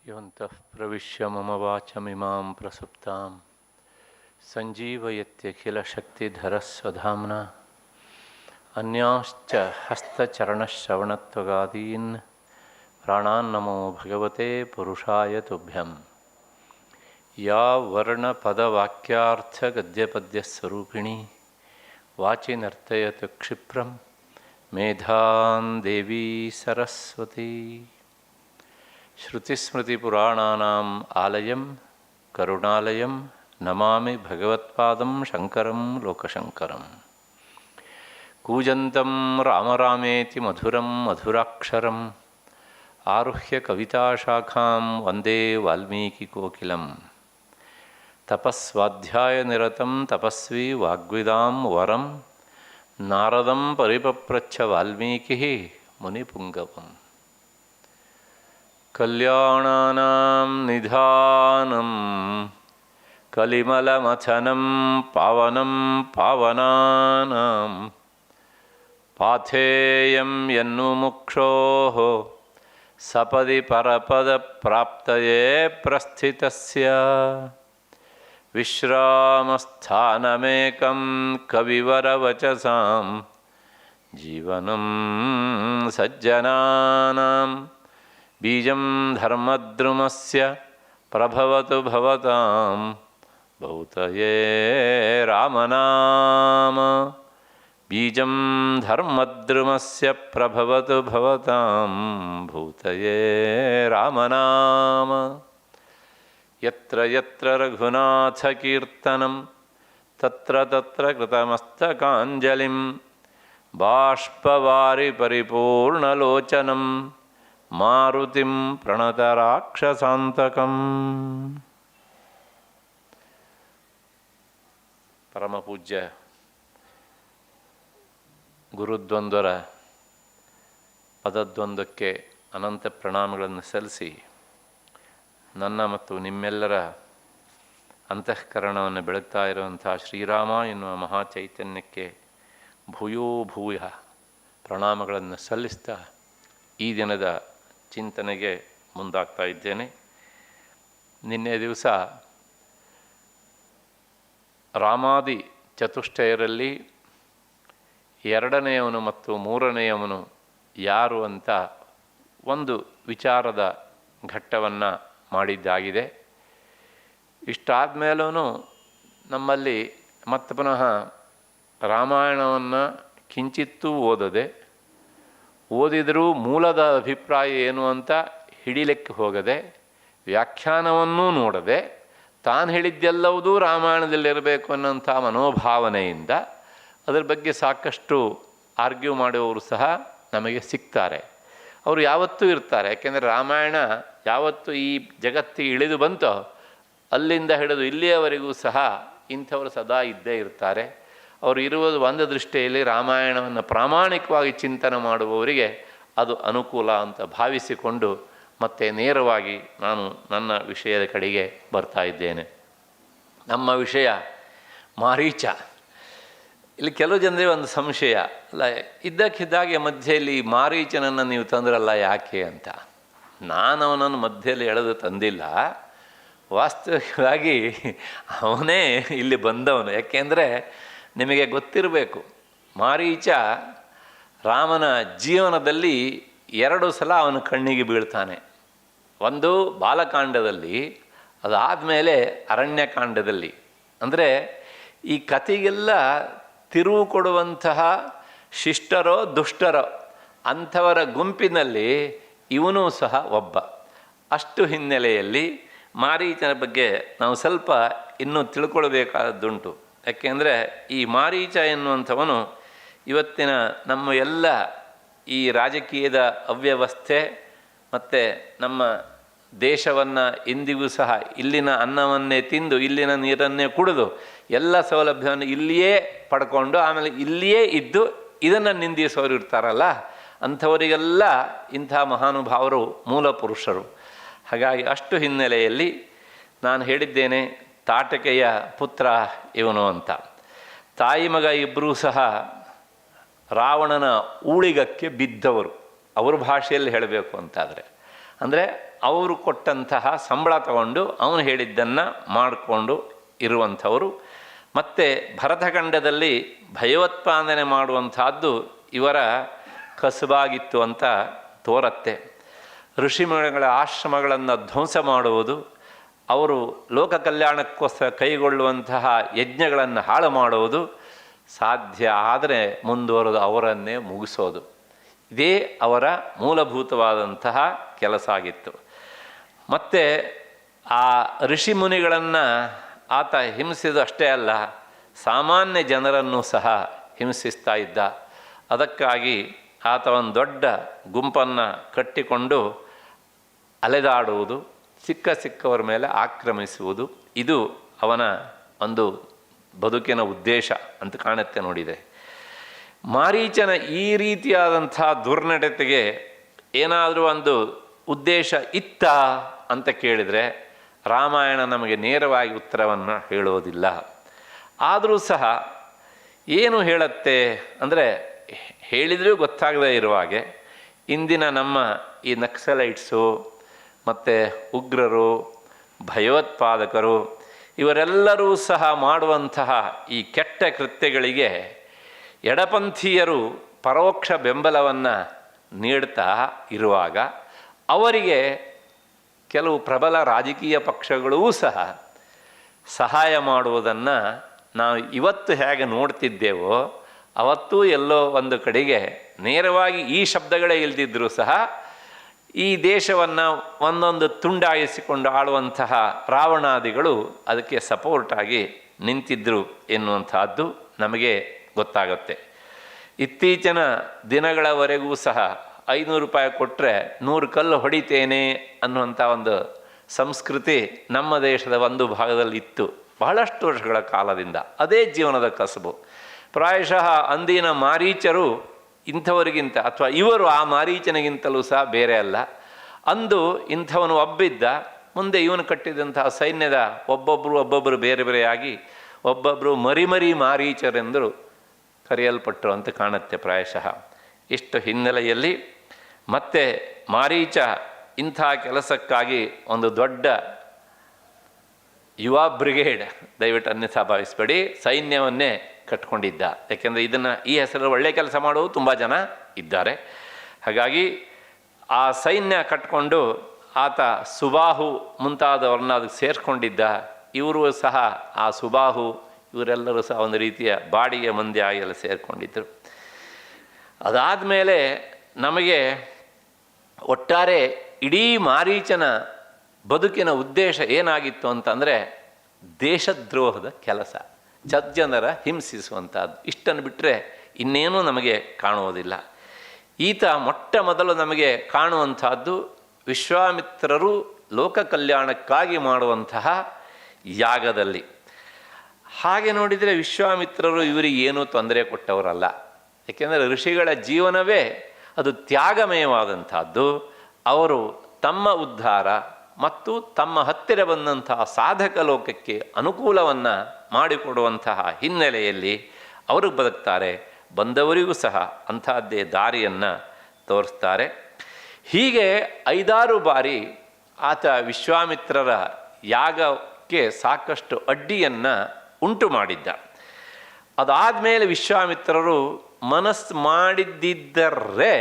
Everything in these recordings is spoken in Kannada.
ಯೋಂತಃ ಪ್ರವಿಶ್ಯ ಮಮ ವಾಚಮಿಮಾಂ ಪ್ರಸುಪ್ತಾಂ ಸಂಜೀವಯತ್ಯಖಿಲಶಕ್ತಿಧರಸ್ವಧಾಮ್ನಾ ಅನ್ಯಾಶ್ಚ ಹಸ್ತಚರಣಶ್ರವಣತ್ವಗಾದೀನ್ ಪ್ರಾಣಾನ್ನಮೋ ಭಗವತೆ ಪುರುಷಾಯ ತುಭ್ಯಂ. ಯಾ ವರ್ಣಪದವಾಕ್ಯಾರ್ಥಗದ್ಯಪದ್ಯಸ್ವರೂಪಿಣಿ ವಾಚಿ ನರ್ತಯತು ಕ್ಷಿಪ್ರಂ ಮೇಧಾಂ ದೇವಿ ಸರಸ್ವತಿ. ಶ್ರುತಿಸ್ಮೃತಿಪುರಾಣಾನಾಂ ಆಲಯಂ ಕರುಣಾಲಯಂ ನಮಾಮಿ ಭಗವತ್ಪಾದಂ ಶಂಕರಂ ಲೋಕಶಂಕರಂ. ಕೂಜಂತಂ ರಾಮ ರಾಮೇತಿ ಮಧುರಂ ಮಧುರಾಕ್ಷರಂ ಆರುಹ್ಯ ಕವಿತಾಶಾಖಾಂ ವಂದೇ ವಾಲ್ಮೀಕಿಕೋಕಿಲಂ. ತಪಸ್ವಾಧ್ಯಾಯನಿರತಂ ತಪಸ್ವಿ ವಾಗ್ವಿದಾಂ ವರಂ ನಾರದಂ ಪರಿಪಪ್ರಚ್ಛ ವಾಲ್ಮೀಕಿ ಮುನಿಪುಂಗವಂ. ಕಲ್ಯಾಣಾನಾಂ ನಿಧಾನಂ ಕಲಿಮಲಮಥನಂ ಪಾವನಂ ಪಾವನಾನಾಂ ಪಾಥೇಯಂ ಯನ್ಮುಕ್ಷೋಃ ಸಪದಿ ಪರಪದಪ್ರಾಪ್ತಯೇ ಪ್ರಸ್ಥಿತಸ್ಯ ವಿಶ್ರಾಮಸ್ಥಾನಮೇಕಂ ಕವಿವರವಚಸಾಂ ಜೀವನಂ ಸಜ್ಜನಾನಾಂ ಬೀಜಂ ಧರ್ಮದ್ರುಮಸ್ಯ ಪ್ರಭವತು ಭವತಾಂ ಭೂತಯೇ ರಾಮನಾಮ. ಬೀಜಂ ಧರ್ಮದ್ರುಮಸ್ಯ ಪ್ರಭವತು ಭವತಾಂ ಭೂತಯೇ ರಾಮನಾಮ. ಯತ್ರ ಯತ್ರ ರಘುನಾಥಕೀರ್ತನಂ ತತ್ರ ತತ್ರ ಕೃತಮಸ್ತಕಾಂಜಲಿಂ ಬಾಷ್ಪವಾರಿ ಪರಿಪೂರ್ಣಲೋಚನಂ ಮಾರುತಿಂ ಪ್ರಣತರಾಕ್ಷಸಾಂತಕಂ. ಪರಮಪೂಜ್ಯ ಗುರುದ್ವಂದ್ವರ ಪದದ್ವಂದ್ವಕ್ಕೆ ಅನಂತ ಪ್ರಣಾಮಗಳನ್ನು ಸಲ್ಲಿಸಿ ನನ್ನ ಮತ್ತು ನಿಮ್ಮೆಲ್ಲರ ಅಂತಃಕರಣವನ್ನು ಬೆಳಗ್ತಾ ಇರುವಂಥ ಶ್ರೀರಾಮ ಎನ್ನುವ ಮಹಾಚೈತನ್ಯಕ್ಕೆ ಭೂಯೋ ಭೂಯ ಪ್ರಣಾಮಗಳನ್ನು ಸಲ್ಲಿಸ್ತಾ ಈ ದಿನದ ಚಿಂತನೆಗೆ ಮುಂದಾಗ್ತಾ ಇದ್ದೇನೆ. ನಿನ್ನೆ ದಿವಸ ರಾಮಾದಿ ಚತುಷ್ಟಯರಲ್ಲಿ ಎರಡನೆಯವನು ಮತ್ತು ಮೂರನೆಯವನು ಯಾರು ಅಂತ ಒಂದು ವಿಚಾರದ ಘಟ್ಟವನ್ನು ಮಾಡಿದ್ದಾಗಿದೆ. ಇಷ್ಟಾದ ಮೇಲೂ ನಮ್ಮಲ್ಲಿ ಮತ್ತೆ ಪುನಃ ರಾಮಾಯಣವನ್ನು ಕಿಂಚಿತ್ತೂ ಓದದೆ, ಓದಿದರೂ ಮೂಲದ ಅಭಿಪ್ರಾಯ ಏನು ಅಂತ ಹಿಡಿಲಿಕ್ಕೆ ಹೋಗದೆ, ವ್ಯಾಖ್ಯಾನವನ್ನೂ ನೋಡದೆ, ತಾನು ಹೇಳಿದ್ದೆಲ್ಲವುದೂ ರಾಮಾಯಣದಲ್ಲಿರಬೇಕು ಅನ್ನೋಂಥ ಮನೋಭಾವನೆಯಿಂದ ಅದರ ಬಗ್ಗೆ ಸಾಕಷ್ಟು ಆರ್ಗ್ಯೂ ಮಾಡುವವರು ಸಹ ನಮಗೆ ಸಿಗ್ತಾರೆ. ಅವರು ಯಾವತ್ತೂ ಇರ್ತಾರೆ. ಯಾಕೆಂದರೆ ರಾಮಾಯಣ ಯಾವತ್ತು ಈ ಜಗತ್ತಿಗೆ ಇಳಿದು ಬಂತೋ ಅಲ್ಲಿಂದ ಹಿಡಿದು ಇಲ್ಲಿಯವರೆಗೂ ಸಹ ಇಂಥವರು ಸದಾ ಇದ್ದೇ ಇರ್ತಾರೆ. ಅವರು ಇರುವುದು ಒಂದು ದೃಷ್ಟಿಯಲ್ಲಿ ರಾಮಾಯಣವನ್ನು ಪ್ರಾಮಾಣಿಕವಾಗಿ ಚಿಂತನೆ ಮಾಡುವವರಿಗೆ ಅದು ಅನುಕೂಲ ಅಂತ ಭಾವಿಸಿಕೊಂಡು ಮತ್ತೆ ನೇರವಾಗಿ ನಾನು ನನ್ನ ವಿಷಯದ ಕಡೆಗೆ ಬರ್ತಾ ಇದ್ದೇನೆ. ನಮ್ಮ ವಿಷಯ ಮಾರೀಚ. ಇಲ್ಲಿ ಕೆಲವು ಜನರಿಗೆ ಒಂದು ಸಂಶಯ, ಅಲ್ಲ ಇದ್ದಕ್ಕಿದ್ದಾಗೆ ಮಧ್ಯೆಯಲ್ಲಿ ಮಾರೀಚನನ್ನು ನೀವು ತಂದ್ರಲ್ಲ ಯಾಕೆ ಅಂತ. ನಾನು ಅವನನ್ನು ಮಧ್ಯೆಯಲ್ಲಿ ಎಳೆದು ತಂದಿಲ್ಲ, ವಾಸ್ತವಿಕವಾಗಿ ಅವನೇ ಇಲ್ಲಿ ಬಂದವನು. ಯಾಕೆಂದರೆ ನಿಮಗೆ ಗೊತ್ತಿರಬೇಕು, ಮಾರೀಚ ರಾಮನ ಜೀವನದಲ್ಲಿ 2 ಸಲ ಅವನ ಕಣ್ಣಿಗೆ ಬೀಳ್ತಾನೆ. ಒಂದು ಬಾಲಕಾಂಡದಲ್ಲಿ, ಅದಾದಮೇಲೆ ಅರಣ್ಯಕಾಂಡದಲ್ಲಿ. ಅಂದರೆ ಈ ಕಥೆಗೆಲ್ಲ ತಿರುವು ಕೊಡುವಂತಹ ಶಿಷ್ಟರೋ ದುಷ್ಟರೋ ಅಂಥವರ ಗುಂಪಿನಲ್ಲಿ ಇವನೂ ಸಹ ಒಬ್ಬ. ಅಷ್ಟು ಹಿನ್ನೆಲೆಯಲ್ಲಿ ಮಾರೀಚನ ಬಗ್ಗೆ ನಾವು ಸ್ವಲ್ಪ ಇನ್ನೂ ತಿಳ್ಕೊಳ್ಬೇಕಾದದ್ದುಂಟು. ಯಾಕೆಂದರೆ ಈ ಮಾರೀಚ ಎನ್ನುವಂಥವನು ಇವತ್ತಿನ ನಮ್ಮ ಎಲ್ಲ ಈ ರಾಜಕೀಯದ ಅವ್ಯವಸ್ಥೆ ಮತ್ತು ನಮ್ಮ ದೇಶವನ್ನು ಇಂದಿಗೂ ಸಹ ಇಲ್ಲಿನ ಅನ್ನವನ್ನೇ ತಿಂದು ಇಲ್ಲಿನ ನೀರನ್ನೇ ಕುಡಿದು ಎಲ್ಲ ಸೌಲಭ್ಯವನ್ನು ಇಲ್ಲಿಯೇ ಪಡ್ಕೊಂಡು ಆಮೇಲೆ ಇಲ್ಲಿಯೇ ಇದ್ದು ಇದನ್ನು ನಿಂದಿಸೋರು ಇರ್ತಾರಲ್ಲ, ಅಂಥವರಿಗೆಲ್ಲ ಇಂಥ ಮಹಾನುಭಾವರು ಮೂಲ ಪುರುಷರು. ಹಾಗಾಗಿ ಅಷ್ಟು ಹಿನ್ನೆಲೆಯಲ್ಲಿ ನಾನು ಹೇಳಿದ್ದೇನೆ, ತಾಟಕೆಯ ಪುತ್ರ ಇವನು ಅಂತ. ತಾಯಿ ಮಗ ಇಬ್ಬರೂ ಸಹ ರಾವಣನ ಊಳಿಗಕ್ಕೆ ಬಿದ್ದವರು, ಅವ್ರ ಭಾಷೆಯಲ್ಲಿ ಹೇಳಬೇಕು ಅಂತಾದರೆ. ಅಂದರೆ ಅವರು ಕೊಟ್ಟಂತಹ ಸಂಬಳ ತಗೊಂಡು ಅವನು ಹೇಳಿದ್ದನ್ನು ಮಾಡಿಕೊಂಡು ಇರುವಂಥವರು. ಮತ್ತು ಭರತಖಂಡದಲ್ಲಿ ಭಯೋತ್ಪಾದನೆ ಮಾಡುವಂತಹದ್ದು ಇವರ ಕಸುಬಾಗಿತ್ತು ಅಂತ ತೋರತ್ತೆ. ಋಷಿಮುನಿಗಳ ಆಶ್ರಮಗಳನ್ನು ಧ್ವಂಸ ಮಾಡುವುದು, ಅವರು ಲೋಕ ಕಲ್ಯಾಣಕ್ಕೋಸ್ಕರ ಕೈಗೊಳ್ಳುವಂತಹ ಯಜ್ಞಗಳನ್ನು ಹಾಳು ಮಾಡುವುದು, ಸಾಧ್ಯ ಆದರೆ ಮುಂದುವರೆದು ಅವರನ್ನೇ ಮುಗಿಸೋದು, ಇದೇ ಅವರ ಮೂಲಭೂತವಾದಂತಹ ಕೆಲಸ ಆಗಿತ್ತು. ಮತ್ತು ಆ ಋಷಿಮುನಿಗಳನ್ನು ಆತ ಹಿಂಸಿದು ಅಷ್ಟೇ ಅಲ್ಲ, ಸಾಮಾನ್ಯ ಜನರನ್ನು ಸಹ ಹಿಂಸಿಸ್ತಾ ಇದ್ದ. ಅದಕ್ಕಾಗಿ ಆತ ಒಂದು ದೊಡ್ಡ ಗುಂಪನ್ನು ಕಟ್ಟಿಕೊಂಡು ಅಲೆದಾಡುವುದು, ಸಿಕ್ಕವರ ಮೇಲೆ ಆಕ್ರಮಿಸುವುದು, ಇದು ಅವನ ಒಂದು ಬದುಕಿನ ಉದ್ದೇಶ ಅಂತ ಕಾಣುತ್ತೆ ನೋಡಿದೆ. ಮಾರೀಚನ ಈ ರೀತಿಯಾದಂಥ ದುರ್ನಡತೆಗೆ ಏನಾದರೂ ಒಂದು ಉದ್ದೇಶ ಇತ್ತಾ ಅಂತ ಕೇಳಿದರೆ ರಾಮಾಯಣ ನಮಗೆ ನೇರವಾಗಿ ಉತ್ತರವನ್ನು ಹೇಳೋದಿಲ್ಲ. ಆದರೂ ಸಹ ಏನು ಹೇಳುತ್ತೆ ಅಂದರೆ, ಹೇಳಿದರೂ ಗೊತ್ತಾಗದೇ ಇರುವಾಗೆ ಇಂದಿನ ನಮ್ಮ ಈ ನಕ್ಸಲೈಟ್ಸು ಮತ್ತು ಉಗ್ರರು, ಭಯೋತ್ಪಾದಕರು ಇವರೆಲ್ಲರೂ ಸಹ ಮಾಡುವಂತಹ ಈ ಕೆಟ್ಟ ಕೃತ್ಯಗಳಿಗೆ ಎಡಪಂಥೀಯರು ಪರೋಕ್ಷ ಬೆಂಬಲವನ್ನು ನೀಡ್ತಾ ಇರುವಾಗ ಅವರಿಗೆ ಕೆಲವು ಪ್ರಬಲ ರಾಜಕೀಯ ಪಕ್ಷಗಳೂ ಸಹ ಸಹಾಯ ಮಾಡುವುದನ್ನು ನಾವು ಇವತ್ತು ಹೇಗೆ ನೋಡ್ತಿದ್ದೇವೋ ಅವತ್ತೂ ಎಲ್ಲೋ ಒಂದು ಕಡೆಗೆ ನೇರವಾಗಿ ಈ ಶಬ್ದಗಳೇ ಇಲ್ದಿದ್ದರೂ ಸಹ ಈ ದೇಶವನ್ನು ಒಂದೊಂದು ತುಂಡಾಗಿಸಿಕೊಂಡು ಆಳುವಂತಹ ರಾವಣಾದಿಗಳು ಅದಕ್ಕೆ ಸಪೋರ್ಟಾಗಿ ನಿಂತಿದ್ದರು ಎನ್ನುವಂತಹದ್ದು ನಮಗೆ ಗೊತ್ತಾಗುತ್ತೆ. ಇತ್ತೀಚಿನ ದಿನಗಳವರೆಗೂ ಸಹ 500 ರೂಪಾಯಿ ಕೊಟ್ಟರೆ 100 ಕಲ್ಲು ಹೊಡಿತೇನೆ ಅನ್ನುವಂಥ ಒಂದು ಸಂಸ್ಕೃತಿ ನಮ್ಮ ದೇಶದ ಒಂದು ಭಾಗದಲ್ಲಿ ಇತ್ತು ಬಹಳಷ್ಟು ವರ್ಷಗಳ ಕಾಲದಿಂದ. ಅದೇ ಜೀವನದ ಕಸುಬು. ಪ್ರಾಯಶಃ ಅಂದಿನ ಮಾರೀಚರು ಇಂಥವರಿಗಿಂತ ಅಥವಾ ಇವರು ಆ ಮಾರೀಚನಿಗಿಂತಲೂ ಸಹ ಬೇರೆ ಅಲ್ಲ. ಅಂದು ಇಂಥವನು ಒಬ್ಬಿದ್ದ, ಮುಂದೆ ಇವನು ಕಟ್ಟಿದಂತಹ ಸೈನ್ಯದ ಒಬ್ಬೊಬ್ಬರು ಬೇರೆ ಬೇರೆಯಾಗಿ ಒಬ್ಬೊಬ್ಬರು ಮರಿ ಮಾರೀಚರೆಂದರು ಕರೆಯಲ್ಪಟ್ಟರು ಅಂತ ಕಾಣುತ್ತೆ ಪ್ರಾಯಶಃ. ಇಷ್ಟು ಹಿನ್ನೆಲೆಯಲ್ಲಿ ಮತ್ತೆ ಮಾರೀಚ ಇಂಥ ಕೆಲಸಕ್ಕಾಗಿ ಒಂದು ದೊಡ್ಡ ಯುವ ಬ್ರಿಗೇಡ್, ದಯವಿಟ್ಟು ಅನ್ಯಥಾ ಭಾವಿಸಬೇಡಿ, ಸೈನ್ಯವನ್ನೇ ಕಟ್ಕೊಂಡಿದ್ದ. ಯಾಕೆಂದರೆ ಈ ಹೆಸರು ಒಳ್ಳೆ ಕೆಲಸ ಮಾಡೋದು ತುಂಬ ಜನ ಇದ್ದಾರೆ. ಹಾಗಾಗಿ ಆ ಸೈನ್ಯ ಕಟ್ಕೊಂಡು ಆತ ಸುಬಾಹು ಮುಂತಾದವ್ರನ್ನ ಅದಕ್ಕೆ ಸೇರಿಸ್ಕೊಂಡಿದ್ದ. ಇವರು ಸಹ ಆ ಸುಬಾಹು ಇವರೆಲ್ಲರೂ ಸಹ ಒಂದು ರೀತಿಯ ಬಾಡಿಗೆ ಮಂದಿ ಆಗಿ ಎಲ್ಲ ಸೇರಿಕೊಂಡಿದ್ದರು. ಅದಾದಮೇಲೆ ನಮಗೆ ಒಟ್ಟಾರೆ ಇಡೀ ಮಾರೀಚನ ಬದುಕಿನ ಉದ್ದೇಶ ಏನಾಗಿತ್ತು ಅಂತಂದರೆ ದೇಶದ್ರೋಹದ ಕೆಲಸ, ಸಜ್ಜನರ ಹಿಂಸಿಸುವಂಥದ್ದು. ಇಷ್ಟನ್ನು ಬಿಟ್ಟರೆ ಇನ್ನೇನೂ ನಮಗೆ ಕಾಣುವುದಿಲ್ಲ. ಈತ ಮೊಟ್ಟ ಮೊದಲು ನಮಗೆ ಕಾಣುವಂಥದ್ದು ವಿಶ್ವಾಮಿತ್ರರು ಲೋಕ ಕಲ್ಯಾಣಕ್ಕಾಗಿ ಮಾಡುವಂತಹ ಯಾಗದಲ್ಲಿ. ಹಾಗೆ ನೋಡಿದರೆ ವಿಶ್ವಾಮಿತ್ರರು ಇವರಿಗೆ ಏನೂ ತೊಂದರೆ ಕೊಟ್ಟವರಲ್ಲ. ಏಕೆಂದರೆ ಋಷಿಗಳ ಜೀವನವೇ ಅದು ತ್ಯಾಗಮಯವಾದಂಥದ್ದು. ಅವರು ತಮ್ಮ ಉದ್ಧಾರ ಮತ್ತು ತಮ್ಮ ಹತ್ತಿರ ಬಂದಂತಹ ಸಾಧಕ ಲೋಕಕ್ಕೆ ಅನುಕೂಲವನ್ನು ಮಾಡಿಕೊಡುವಂತಹ ಹಿನ್ನೆಲೆಯಲ್ಲಿ ಅವರು ಬದುಕ್ತಾರೆ. ಬಂದವರಿಗೂ ಸಹ ಅಂಥದ್ದೇ ದಾರಿಯನ್ನು ತೋರಿಸ್ತಾರೆ. ಹೀಗೆ 5-6 ಬಾರಿ ಆತ ವಿಶ್ವಾಮಿತ್ರರ ಯಾಗಕ್ಕೆ ಸಾಕಷ್ಟು ಅಡ್ಡಿಯನ್ನು ಉಂಟು ಮಾಡಿದ್ದ. ಅದಾದಮೇಲೆ ವಿಶ್ವಾಮಿತ್ರರು ಮನಸ್ಸು ಮಾಡಿದ್ದರೆ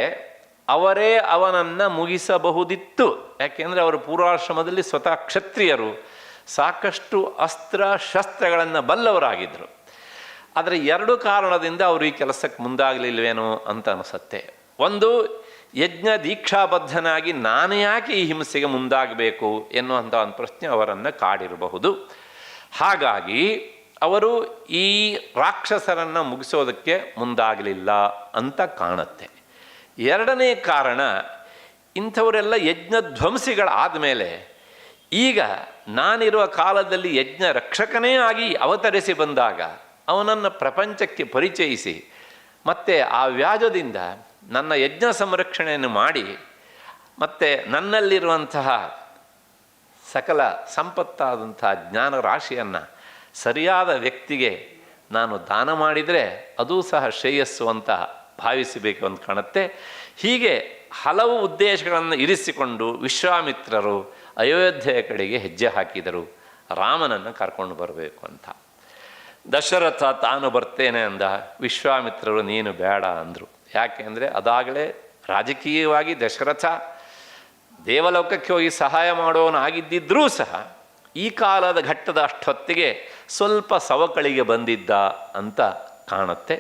ಅವರೇ ಅವನನ್ನು ಮುಗಿಸಬಹುದಿತ್ತು. ಯಾಕೆಂದರೆ ಅವರು ಪೂರ್ವಾಶ್ರಮದಲ್ಲಿ ಸ್ವತಃ ಕ್ಷತ್ರಿಯರು, ಸಾಕಷ್ಟು ಅಸ್ತ್ರ ಶಸ್ತ್ರಗಳನ್ನು ಬಲ್ಲವರಾಗಿದ್ದರು. ಆದರೆ 2 ಕಾರಣದಿಂದ ಅವರು ಈ ಕೆಲಸಕ್ಕೆ ಮುಂದಾಗಲಿಲ್ವೇನೋ ಅಂತ ಅನಿಸುತ್ತೆ. ಒಂದು, ಯಜ್ಞ ದೀಕ್ಷಾಬದ್ಧನಾಗಿ ನಾನು ಯಾಕೆ ಈ ಹಿಂಸೆಗೆ ಮುಂದಾಗಬೇಕು ಎನ್ನುವಂಥ ಒಂದು ಪ್ರಶ್ನೆ ಅವರನ್ನು ಕಾಡಿರಬಹುದು. ಹಾಗಾಗಿ ಅವರು ಈ ರಾಕ್ಷಸರನ್ನು ಮುಗಿಸೋದಕ್ಕೆ ಮುಂದಾಗಲಿಲ್ಲ ಅಂತ ಕಾಣುತ್ತೆ. 2ನೇ ಕಾರಣ, ಇಂಥವರೆಲ್ಲ ಯಜ್ಞಧ್ವಂಸಿಗಳಾದ ಮೇಲೆ ಈಗ ನಾನಿರುವ ಕಾಲದಲ್ಲಿ ಯಜ್ಞ ರಕ್ಷಕನೇ ಆಗಿ ಅವತರಿಸಿ ಬಂದಾಗ ಅವನನ್ನು ಪ್ರಪಂಚಕ್ಕೆ ಪರಿಚಯಿಸಿ ಮತ್ತು ಆ ವ್ಯಾಜದಿಂದ ನನ್ನ ಯಜ್ಞ ಸಂರಕ್ಷಣೆಯನ್ನು ಮಾಡಿ ಮತ್ತು ನನ್ನಲ್ಲಿರುವಂತಹ ಸಕಲ ಸಂಪತ್ತಾದಂತಹ ಜ್ಞಾನ ರಾಶಿಯನ್ನು ಸರಿಯಾದ ವ್ಯಕ್ತಿಗೆ ನಾನು ದಾನ ಮಾಡಿದರೆ ಅದೂ ಸಹ ಶ್ರೇಯಸ್ಸು ಅಂತ ಭಾವಿಸಬೇಕು ಅಂತ ಕಾಣುತ್ತೆ. ಹೀಗೆ ಹಲವು ಉದ್ದೇಶಗಳನ್ನು ಇರಿಸಿಕೊಂಡು ವಿಶ್ವಾಮಿತ್ರರು ಅಯೋಧ್ಯೆಯ ಕಡೆಗೆ ಹೆಜ್ಜೆ ಹಾಕಿದರು, ರಾಮನನ್ನು ಕರ್ಕೊಂಡು ಬರಬೇಕು ಅಂತ. ದಶರಥ ತಾನು ಬರ್ತೇನೆ ಅಂದ, ವಿಶ್ವಾಮಿತ್ರರು ನೀನು ಬೇಡ ಅಂದರು. ಯಾಕೆ ಅಂದರೆ ಅದಾಗಲೇ ರಾಜಕೀಯವಾಗಿ ದಶರಥ ದೇವಲೋಕಕ್ಕೆ ಹೋಗಿ ಸಹಾಯ ಮಾಡೋನಾಗಿದ್ದಿದ್ರೂ ಸಹ ಈ ಕಾಲದ ಘಟ್ಟದ ಅಷ್ಟೊತ್ತಿಗೆ ಸ್ವಲ್ಪ ಸವಕಳಿಗೆ ಬಂದಿದ್ದ ಅಂತ ಕಾಣುತ್ತೆ.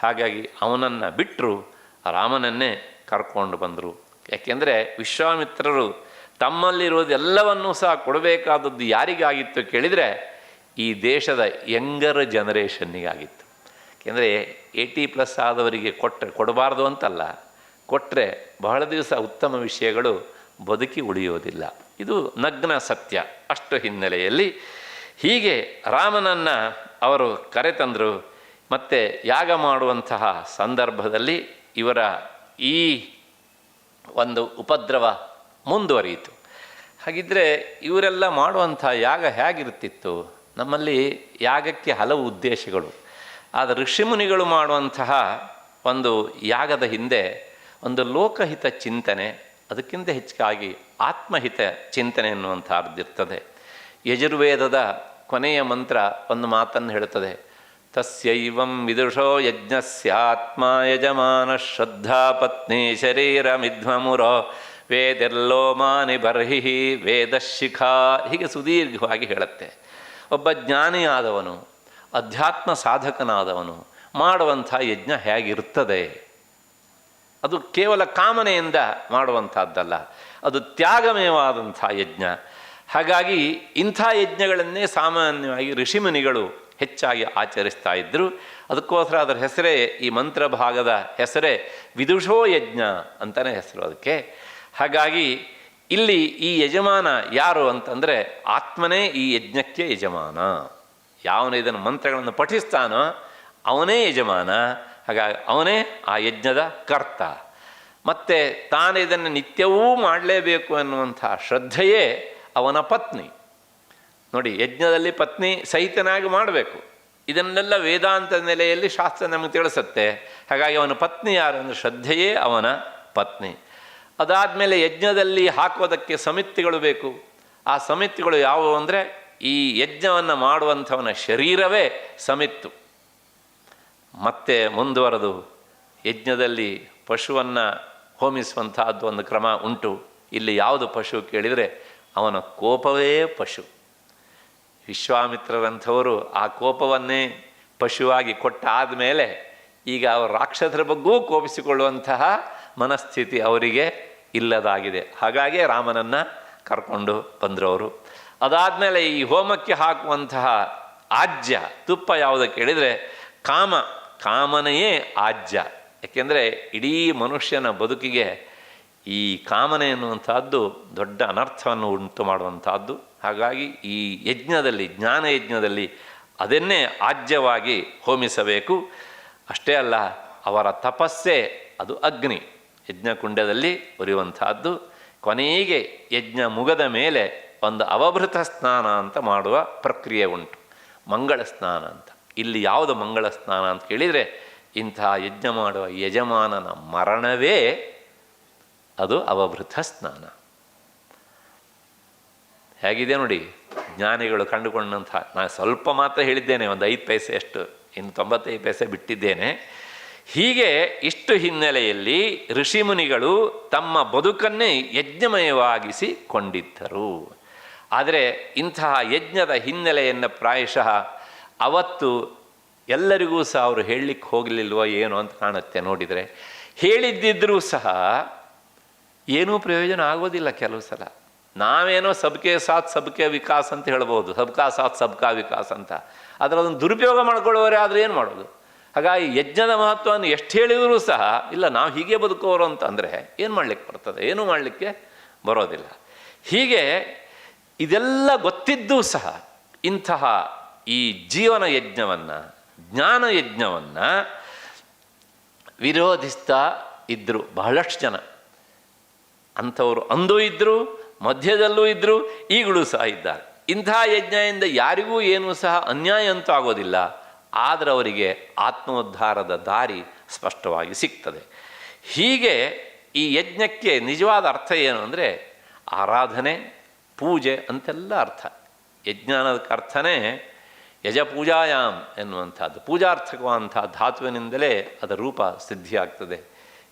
ಹಾಗಾಗಿ ಅವನನ್ನು ಬಿಟ್ಟರು, ರಾಮನನ್ನೇ ಕರ್ಕೊಂಡು ಬಂದರು. ಯಾಕೆಂದರೆ ವಿಶ್ವಾಮಿತ್ರರು ತಮ್ಮಲ್ಲಿರೋದೆಲ್ಲವನ್ನೂ ಸಹ ಕೊಡಬೇಕಾದದ್ದು ಯಾರಿಗಾಗಿತ್ತು ಕೇಳಿದರೆ ಈ ದೇಶದ ಯಂಗರ್ ಜನರೇಷನ್ನಿಗಾಗಿತ್ತು. ಯಾಕೆಂದರೆ 80+ ಆದವರಿಗೆ ಕೊಡಬಾರ್ದು ಅಂತಲ್ಲ, ಕೊಟ್ಟರೆ ಬಹಳ ದಿವಸ ಉತ್ತಮ ವಿಷಯಗಳು ಬದುಕಿ ಉಳಿಯೋದಿಲ್ಲ. ಇದು ನಗ್ನ ಸತ್ಯ. ಅಷ್ಟು ಹಿನ್ನೆಲೆಯಲ್ಲಿ ಹೀಗೆ ರಾಮನನ್ನು ಅವರು ಕರೆತಂದರು. ಮತ್ತು ಯಾಗ ಮಾಡುವಂತಹ ಸಂದರ್ಭದಲ್ಲಿ ಇವರ ಈ ಒಂದು ಉಪದ್ರವ ಮುಂದುವರಿಯಿತು. ಹಾಗಿದ್ದರೆ ಇವರೆಲ್ಲ ಮಾಡುವಂಥ ಯಾಗ ಹೇಗಿರ್ತಿತ್ತು? ನಮ್ಮಲ್ಲಿ ಯಾಗಕ್ಕೆ ಹಲವು ಉದ್ದೇಶಗಳು. ಆದರೆ ಋಷಿಮುನಿಗಳು ಮಾಡುವಂತಹ ಒಂದು ಯಾಗದ ಹಿಂದೆ ಒಂದು ಲೋಕಹಿತ ಚಿಂತನೆ, ಅದಕ್ಕಿಂತ ಹೆಚ್ಚಾಗಿ ಆತ್ಮಹಿತ ಚಿಂತನೆ ಎನ್ನುವಂಥದ್ದಿರ್ತದೆ. ಯಜುರ್ವೇದದ ಕೊನೆಯ ಮಂತ್ರ ಒಂದು ಮಾತನ್ನು ಹೇಳುತ್ತದೆ, ತಸ್ಯೈವಂ ವಿದುಷೋ ಯಜ್ಞಸ್ಯಾತ್ಮ ಯಜಮಾನ ಶ್ರದ್ಧಾ ಪತ್ನಿ ಶರೀರ ಮಿಧ್ವಮುರೋ ವೇದೆಲ್ಲೋಮಾನಿ ಬರ್ಹಿ ವೇದಶಿಖಾ. ಹೀಗೆ ಸುದೀರ್ಘವಾಗಿ ಹೇಳುತ್ತೆ. ಒಬ್ಬ ಜ್ಞಾನಿಯಾದವನು, ಅಧ್ಯಾತ್ಮ ಸಾಧಕನಾದವನು ಮಾಡುವಂಥ ಯಜ್ಞ ಹೇಗಿರ್ತದೆ? ಅದು ಕೇವಲ ಕಾಮನೆಯಿಂದ ಮಾಡುವಂಥದ್ದಲ್ಲ, ಅದು ತ್ಯಾಗಮಯವಾದಂಥ ಯಜ್ಞ. ಹಾಗಾಗಿ ಇಂಥ ಯಜ್ಞಗಳನ್ನೇ ಸಾಮಾನ್ಯವಾಗಿ ಋಷಿಮುನಿಗಳು ಹೆಚ್ಚಾಗಿ ಆಚರಿಸ್ತಾ ಇದ್ದರು. ಅದಕ್ಕೋಸ್ಕರ ಅದರ ಹೆಸರೇ, ಈ ಮಂತ್ರ ಭಾಗದ ಹೆಸರೇ ವಿದುಷೋ ಯಜ್ಞ ಅಂತಲೇ ಹೆಸರು ಅದಕ್ಕೆ. ಹಾಗಾಗಿ ಇಲ್ಲಿ ಈ ಯಜಮಾನ ಯಾರು ಅಂತಂದರೆ ಆತ್ಮನೇ ಈ ಯಜ್ಞಕ್ಕೆ ಯಜಮಾನ. ಯಾವನು ಇದನ್ನು ಮಂತ್ರಗಳನ್ನು ಪಠಿಸ್ತಾನೋ ಅವನೇ ಯಜಮಾನ. ಹಾಗಾಗಿ ಅವನೇ ಆ ಯಜ್ಞದ ಕರ್ತ. ಮತ್ತು ತಾನು ಇದನ್ನು ನಿತ್ಯವೂ ಮಾಡಲೇಬೇಕು ಅನ್ನುವಂಥ ಶ್ರದ್ಧೆಯೇ ಅವನ ಪತ್ನಿ. ನೋಡಿ, ಯಜ್ಞದಲ್ಲಿ ಪತ್ನಿ ಸಹಿತನಾಗಿ ಮಾಡಬೇಕು. ಇದನ್ನೆಲ್ಲ ವೇದಾಂತ ನೆಲೆಯಲ್ಲಿ ಶಾಸ್ತ್ರ ನಮಗೆ ತಿಳಿಸುತ್ತೆ. ಹಾಗಾಗಿ ಅವನ ಪತ್ನಿ ಯಾರು ಅಂದರೆ ಶ್ರದ್ಧೆಯೇ ಅವನ ಪತ್ನಿ. ಅದಾದಮೇಲೆ ಯಜ್ಞದಲ್ಲಿ ಹಾಕೋದಕ್ಕೆ ಸಮಿತಿಗಳು ಬೇಕು. ಆ ಸಮಿತಿಗಳು ಯಾವುವು ಅಂದರೆ ಈ ಯಜ್ಞವನ್ನು ಮಾಡುವಂಥವನ ಶರೀರವೇ ಸಮಿತ್ತು. ಮತ್ತೆ ಮುಂದುವರೆದು ಯಜ್ಞದಲ್ಲಿ ಪಶುವನ್ನು ಹೋಮಿಸುವಂತಹದ್ದು ಒಂದು ಕ್ರಮ ಉಂಟು. ಇಲ್ಲಿ ಯಾವುದು ಪಶು ಕೇಳಿದರೆ ಅವನ ಕೋಪವೇ ಪಶು. ವಿಶ್ವಾಮಿತ್ರರಂಥವರು ಆ ಕೋಪವನ್ನೇ ಪಶುವಾಗಿ ಕೊಟ್ಟ ಆದಮೇಲೆ ಈಗ ಅವರು ರಾಕ್ಷಸರ ಬಗ್ಗೂ ಕೋಪಿಸಿಕೊಳ್ಳುವಂತಹ ಮನಸ್ಥಿತಿ ಅವರಿಗೆ ಇಲ್ಲದಾಗಿದೆ. ಹಾಗಾಗಿ ರಾಮನನ್ನು ಕರ್ಕೊಂಡು ಬಂದರು ಅವರು. ಅದಾದಮೇಲೆ ಈ ಹೋಮಕ್ಕೆ ಹಾಕುವಂತಹ ಆಜ್ಯ ತುಪ್ಪ ಯಾವುದು ಕೇಳಿದರೆ ಕಾಮನೆಯೇ ಆಜ್ಯ. ಯಾಕೆಂದರೆ ಇಡೀ ಮನುಷ್ಯನ ಬದುಕಿಗೆ ಈ ಕಾಮನೆ ಎನ್ನುವಂಥದ್ದು ದೊಡ್ಡ ಅನರ್ಥವನ್ನು ಉಂಟು ಮಾಡುವಂಥದ್ದು. ಹಾಗಾಗಿ ಈ ಯಜ್ಞದಲ್ಲಿ, ಜ್ಞಾನ ಯಜ್ಞದಲ್ಲಿ ಅದನ್ನೇ ಆಜ್ಯವಾಗಿ ಹೋಮಿಸಬೇಕು. ಅಷ್ಟೇ ಅಲ್ಲ, ಅವರ ತಪಸ್ಸೇ ಅದು ಅಗ್ನಿ, ಯಜ್ಞಕುಂಡದಲ್ಲಿ ಉರಿಯುವಂಥದ್ದು. ಕೊನೆಗೆ ಯಜ್ಞ ಮುಗದ ಮೇಲೆ ಒಂದು ಅವಭೃತ ಸ್ನಾನ ಅಂತ ಮಾಡುವ ಪ್ರಕ್ರಿಯೆ ಉಂಟು, ಮಂಗಳ ಸ್ನಾನ ಅಂತ. ಇಲ್ಲಿ ಯಾವುದು ಮಂಗಳ ಸ್ನಾನ ಅಂತ ಕೇಳಿದರೆ ಇಂತಹ ಯಜ್ಞ ಮಾಡುವ ಯಜಮಾನನ ಮರಣವೇ ಅದು ಅವಭೃತ ಸ್ನಾನ. ಹೇಗಿದೆ ನೋಡಿ ಜ್ಞಾನಿಗಳು ಕಂಡುಕೊಂಡಂಥ. ನಾನು ಸ್ವಲ್ಪ ಮಾತ್ರ ಹೇಳಿದ್ದೇನೆ, ಒಂದು 5 ಪೈಸೆ ಅಷ್ಟು, ಇನ್ನು 95 ಪೈಸೆ ಬಿಟ್ಟಿದ್ದೇನೆ. ಹೀಗೆ ಇಷ್ಟು ಹಿನ್ನೆಲೆಯಲ್ಲಿ ಋಷಿಮುನಿಗಳು ತಮ್ಮ ಬದುಕನ್ನೇ ಯಜ್ಞಮಯವಾಗಿಸಿಕೊಂಡಿದ್ದರು. ಆದರೆ ಇಂತಹ ಯಜ್ಞದ ಹಿನ್ನೆಲೆಯನ್ನು ಪ್ರಾಯಶಃ ಅವತ್ತು ಎಲ್ಲರಿಗೂ ಸಹ ಅವರು ಹೇಳಲಿಕ್ಕೆ ಹೋಗಲಿಲ್ವೋ ಏನೋ ಅಂತ ಕಾಣುತ್ತೆ. ನೋಡಿದರೆ ಹೇಳಿದ್ದಿದ್ರೂ ಸಹ ಏನೂ ಪ್ರಯೋಜನ ಆಗೋದಿಲ್ಲ. ಕೆಲವು ಸಲ ನಾವೇನೋ ಸಬ್ಕೆ ಸಾಥ್ ಸಬ್ಕೆ ವಿಕಾಸ್ ಅಂತ ಹೇಳ್ಬೋದು, ಸಬ್ಕಾ ಸಾಥ್ ಸಬ್ಕಾ ವಿಕಾಸ್ ಅಂತ. ಆದರೆ ಅದನ್ನು ದುರುಪಯೋಗ ಮಾಡ್ಕೊಳ್ಳೋರೆ ಆದರೆ ಏನು ಮಾಡೋದು? ಹಾಗಾಗಿ ಯಜ್ಞದ ಮಹತ್ವವನ್ನು ಎಷ್ಟು ಹೇಳಿದರೂ ಸಹ ಇಲ್ಲ ನಾವು ಹೀಗೆ ಬದುಕೋರು ಅಂತ ಅಂದರೆ ಏನು ಮಾಡಲಿಕ್ಕೆ ಬರ್ತದೆ? ಏನೂ ಮಾಡಲಿಕ್ಕೆ ಬರೋದಿಲ್ಲ. ಹೀಗೆ ಇದೆಲ್ಲ ಗೊತ್ತಿದ್ದೂ ಸಹ ಇಂತಹ ಈ ಜೀವನ ಯಜ್ಞವನ್ನು, ಜ್ಞಾನ ಯಜ್ಞವನ್ನು ವಿರೋಧಿಸ್ತಾ ಇದ್ದರು ಬಹಳಷ್ಟು ಜನ. ಅಂಥವರು ಅಂದೂ ಇದ್ದರು, ಮಧ್ಯದಲ್ಲೂ ಇದ್ದರು, ಈಗಲೂ ಸಹ ಇದ್ದಾರೆ. ಇಂತಹ ಯಜ್ಞದಿಂದ ಯಾರಿಗೂ ಏನೂ ಸಹ ಅನ್ಯಾಯ ಅಂತೂ ಆಗೋದಿಲ್ಲ. ಆದರೆ ಅವರಿಗೆ ಆತ್ಮೋದ್ಧಾರದ ದಾರಿ ಸ್ಪಷ್ಟವಾಗಿ ಸಿಗ್ತದೆ. ಹೀಗೆ ಈ ಯಜ್ಞಕ್ಕೆ ನಿಜವಾದ ಅರ್ಥ ಏನು ಅಂದರೆ ಆರಾಧನೆ, ಪೂಜೆ ಅಂತೆಲ್ಲ ಅರ್ಥ. ಯಜ್ಞ ಅನ್ನೋದಕ್ಕೆ ಅರ್ಥನೇ ಯಜಪೂಜಾಯಾಮ್ ಎನ್ನುವಂಥದ್ದು. ಪೂಜಾರ್ಥಕವಾದಂಥ ಧಾತುವಿನಿಂದಲೇ ಅದರ ರೂಪ ಸಿದ್ಧಿಯಾಗ್ತದೆ.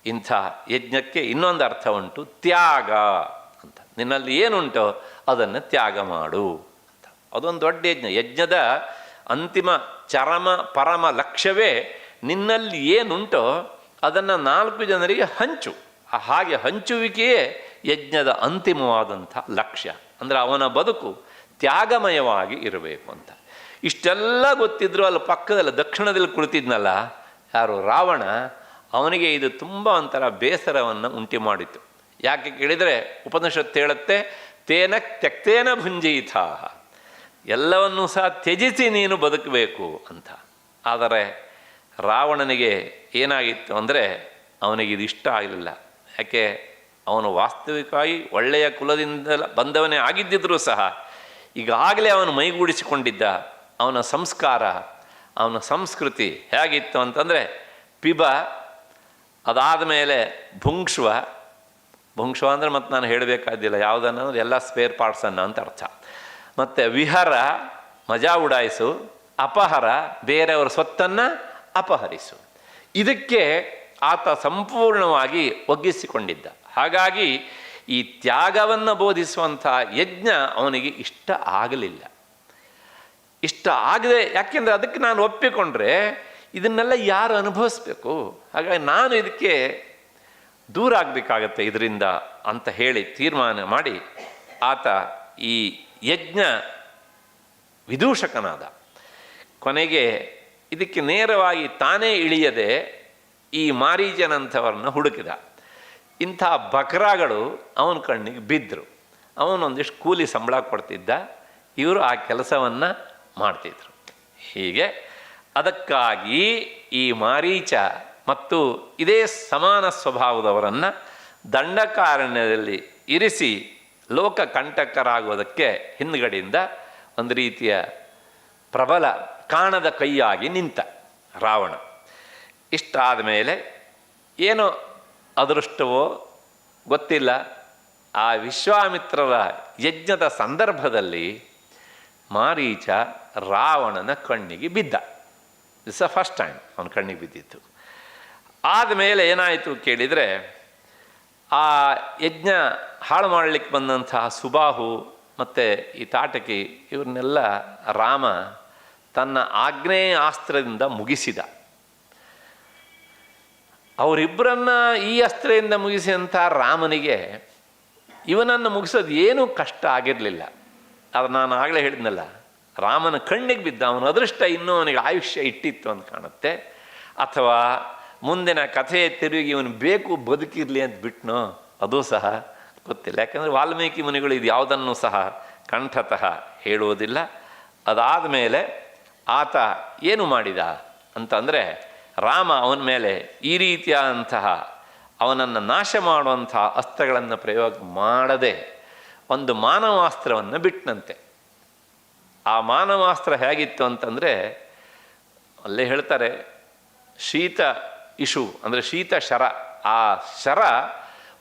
ಇಂಥ ಯಜ್ಞಕ್ಕೆ ಇನ್ನೊಂದು ಅರ್ಥ ಉಂಟು, ತ್ಯಾಗ ಅಂತ. ನಿನ್ನಲ್ಲಿ ಏನುಂಟೋ ಅದನ್ನು ತ್ಯಾಗ ಮಾಡು ಅಂತ. ಅದೊಂದು ದೊಡ್ಡ ಯಜ್ಞ. ಯಜ್ಞದ ಅಂತಿಮ ಚರಮ ಪರಮ ಲಕ್ಷ್ಯವೇ ನಿನ್ನಲ್ಲಿ ಏನುಂಟೋ ಅದನ್ನು 4 ಜನರಿಗೆ ಹಂಚು. ಹಾಗೆ ಹಂಚುವಿಕೆಯೇ ಯಜ್ಞದ ಅಂತಿಮವಾದಂಥ ಲಕ್ಷ್ಯ. ಅಂದರೆ ಅವನ ಬದುಕು ತ್ಯಾಗಮಯವಾಗಿ ಇರಬೇಕು ಅಂತ. ಇಷ್ಟೆಲ್ಲ ಗೊತ್ತಿದ್ದರೂ ಅಲ್ಲಿ ಪಕ್ಕದಲ್ಲಿ ದಕ್ಷಿಣದಲ್ಲಿ ಕುಳಿತಿದ್ನಲ್ಲ ಯಾರು, ರಾವಣ, ಅವನಿಗೆ ಇದು ತುಂಬ ಒಂಥರ ಬೇಸರವನ್ನು ಉಂಟು ಮಾಡಿತು. ಯಾಕೆ ಕೇಳಿದರೆ ಉಪನಿಷತ್ತು ಹೇಳುತ್ತೆ, ತೇನ ತ್ಯಕ್ತೇನ ಭುಂಜೀತಾ, ಎಲ್ಲವನ್ನೂ ಸಹ ತ್ಯಜಿಸಿ ನೀನು ಬದುಕಬೇಕು ಅಂತ. ಆದರೆ ರಾವಣನಿಗೆ ಏನಾಗಿತ್ತು ಅಂದರೆ ಅವನಿಗೆ ಇಷ್ಟ ಆಗಲಿಲ್ಲ. ಯಾಕೆ, ಅವನು ವಾಸ್ತವಿಕವಾಗಿ ಒಳ್ಳೆಯ ಕುಲದಿಂದ ಬಂದವನೇ ಆಗಿದ್ದಿದ್ರೂ ಸಹ ಈಗಾಗಲೇ ಅವನು ಮೈಗೂಡಿಸಿಕೊಂಡಿದ್ದ ಅವನ ಸಂಸ್ಕಾರ, ಅವನ ಸಂಸ್ಕೃತಿ ಹೇಗಿತ್ತು ಅಂತಂದರೆ ಪಿಬ, ಅದಾದ ಮೇಲೆ ಭುಂಕ್ಷ್ವ. ಭುಂಕ್ಷ್ವ ಅಂದರೆ ಮತ್ತೆ ನಾನು ಹೇಳಬೇಕಾದಿಲ್ಲ ಯಾವುದನ್ನು, ಎಲ್ಲ ಸ್ಪೇರ್ ಪಾರ್ಟ್ಸನ್ನು ಅಂತ ಅರ್ಥ. ಮತ್ತು ವಿಹರ, ಮಜಾ ಉಡಾಯಿಸು. ಅಪಹರ, ಬೇರೆಯವರ ಸ್ವತ್ತನ್ನು ಅಪಹರಿಸು. ಇದಕ್ಕೆ ಆತ ಸಂಪೂರ್ಣವಾಗಿ ಒಗ್ಗಿಸಿಕೊಂಡಿದ್ದ. ಹಾಗಾಗಿ ಈ ತ್ಯಾಗವನ್ನು ಬೋಧಿಸುವಂಥ ಯಜ್ಞ ಅವನಿಗೆ ಇಷ್ಟ ಆಗಲಿಲ್ಲ. ಇಷ್ಟ ಆಗದೆ, ಯಾಕೆಂದರೆ ಅದಕ್ಕೆ ನಾನು ಒಪ್ಪಿಕೊಂಡ್ರೆ ಇದನ್ನೆಲ್ಲ ಯಾರು ಅನುಭವಿಸ್ಬೇಕು, ಹಾಗಾಗಿ ನಾನು ಇದಕ್ಕೆ ದೂರ ಆಗಬೇಕಾಗತ್ತೆ ಇದರಿಂದ ಅಂತ ಹೇಳಿ ತೀರ್ಮಾನ ಮಾಡಿ ಆತ ಈ ಯಜ್ಞ ವಿದೂಷಕನಾದ. ಕೊನೆಗೆ ಇದಕ್ಕೆ ನೇರವಾಗಿ ತಾನೇ ಇಳಿಯದೆ ಈ ಮಾರೀಚನಂಥವ್ರನ್ನ ಹುಡುಕಿದ. ಇಂಥ ಬಕ್ರಾಗಳು ಅವನ ಕಣ್ಣಿಗೆ ಬಿದ್ದರು. ಅವನೊಂದಿಷ್ಟು ಕೂಲಿ ಸಂಬಳ ಕೊಡ್ತಿದ್ದ, ಇವರು ಆ ಕೆಲಸವನ್ನು ಮಾಡ್ತಿದ್ರು. ಹೀಗೆ ಅದಕ್ಕಾಗಿ ಈ ಮಾರೀಚ ಮತ್ತು ಇದೇ ಸಮಾನ ಸ್ವಭಾವದವರನ್ನು ದಂಡಕಾರಣ್ಯದಲ್ಲಿ ಇರಿಸಿ ಲೋಕಕಂಟಕರಾಗುವುದಕ್ಕೆ ಹಿಂದ್ಗಡೆಯಿಂದ ಒಂದು ರೀತಿಯ ಪ್ರಬಲ ಕಾಣದ ಕೈಯಾಗಿ ನಿಂತ ರಾವಣ. ಇಷ್ಟಾದ ಮೇಲೆ ಏನೋ ಅದೃಷ್ಟವೋ ಗೊತ್ತಿಲ್ಲ, ಆ ವಿಶ್ವಾಮಿತ್ರರ ಯಜ್ಞದ ಸಂದರ್ಭದಲ್ಲಿ ಮಾರೀಚ ರಾವಣನ ಕಣ್ಣಿಗೆ ಬಿದ್ದ. ದಿಸ್ ಫಸ್ಟ್ ಟೈಮ್ ಅವನ ಕಣ್ಣಿಗೆ ಬಿದ್ದಿತ್ತು. ಆದಮೇಲೆ ಏನಾಯಿತು ಕೇಳಿದರೆ, ಆ ಯಜ್ಞ ಹಾಳು ಮಾಡಲಿಕ್ಕೆ ಬಂದಂತಹ ಸುಬಾಹು ಮತ್ತು ಈ ತಾಟಕಿ ಇವ್ರನ್ನೆಲ್ಲ ರಾಮ ತನ್ನ ಆಗ್ನೇಯ ಅಸ್ತ್ರದಿಂದ ಮುಗಿಸಿದ. ಅವರಿಬ್ಬರನ್ನ ಈ ಅಸ್ತ್ರದಿಂದ ಮುಗಿಸಿದಂಥ ರಾಮನಿಗೆ ಇವನನ್ನು ಮುಗಿಸೋದು ಏನೂ ಕಷ್ಟ ಆಗಿರಲಿಲ್ಲ. ಅದು ನಾನು ಆಗಲೇ ಹೇಳಿದ್ನಲ್ಲ, ರಾಮನ ಕಣ್ಣಿಗೆ ಬಿದ್ದ. ಅವನ ಅದೃಷ್ಟ ಇನ್ನೂ ಅವನಿಗೆ ಆಯುಷ್ಯ ಇಟ್ಟಿತ್ತು ಅಂತ ಕಾಣುತ್ತೆ. ಅಥವಾ ಮುಂದಿನ ಕಥೆ ತಿರುಗಿ ಇವನು ಬೇಕು ಬದುಕಿರಲಿ ಅಂತ ಬಿಟ್ನೋ ಅದೂ ಸಹ ಗೊತ್ತಿಲ್ಲ. ಯಾಕಂದರೆ ವಾಲ್ಮೀಕಿ ಮುನಿಗಳು ಇದು ಯಾವುದನ್ನು ಸಹ ಕಂಠತಃ ಹೇಳುವುದಿಲ್ಲ. ಅದಾದ ಮೇಲೆ ಆತ ಏನು ಮಾಡಿದ ಅಂತಂದರೆ, ರಾಮ ಅವನ ಮೇಲೆ ಈ ರೀತಿಯಾದಂತಹ ಅವನನ್ನು ನಾಶ ಮಾಡುವಂಥ ಅಸ್ತ್ರಗಳನ್ನು ಪ್ರಯೋಗ ಮಾಡದೆ ಒಂದು ಮಾನವಾಸ್ತ್ರವನ್ನು ಬಿಟ್ಟನಂತೆ. ಆ ಮಾನವಾಸ್ತ್ರ ಹೇಗಿತ್ತು ಅಂತಂದರೆ, ಅಲ್ಲೇ ಹೇಳ್ತಾರೆ ಶೀತ ಇಶು ಅಂದರೆ ಶೀತ ಶರ. ಆ ಶರ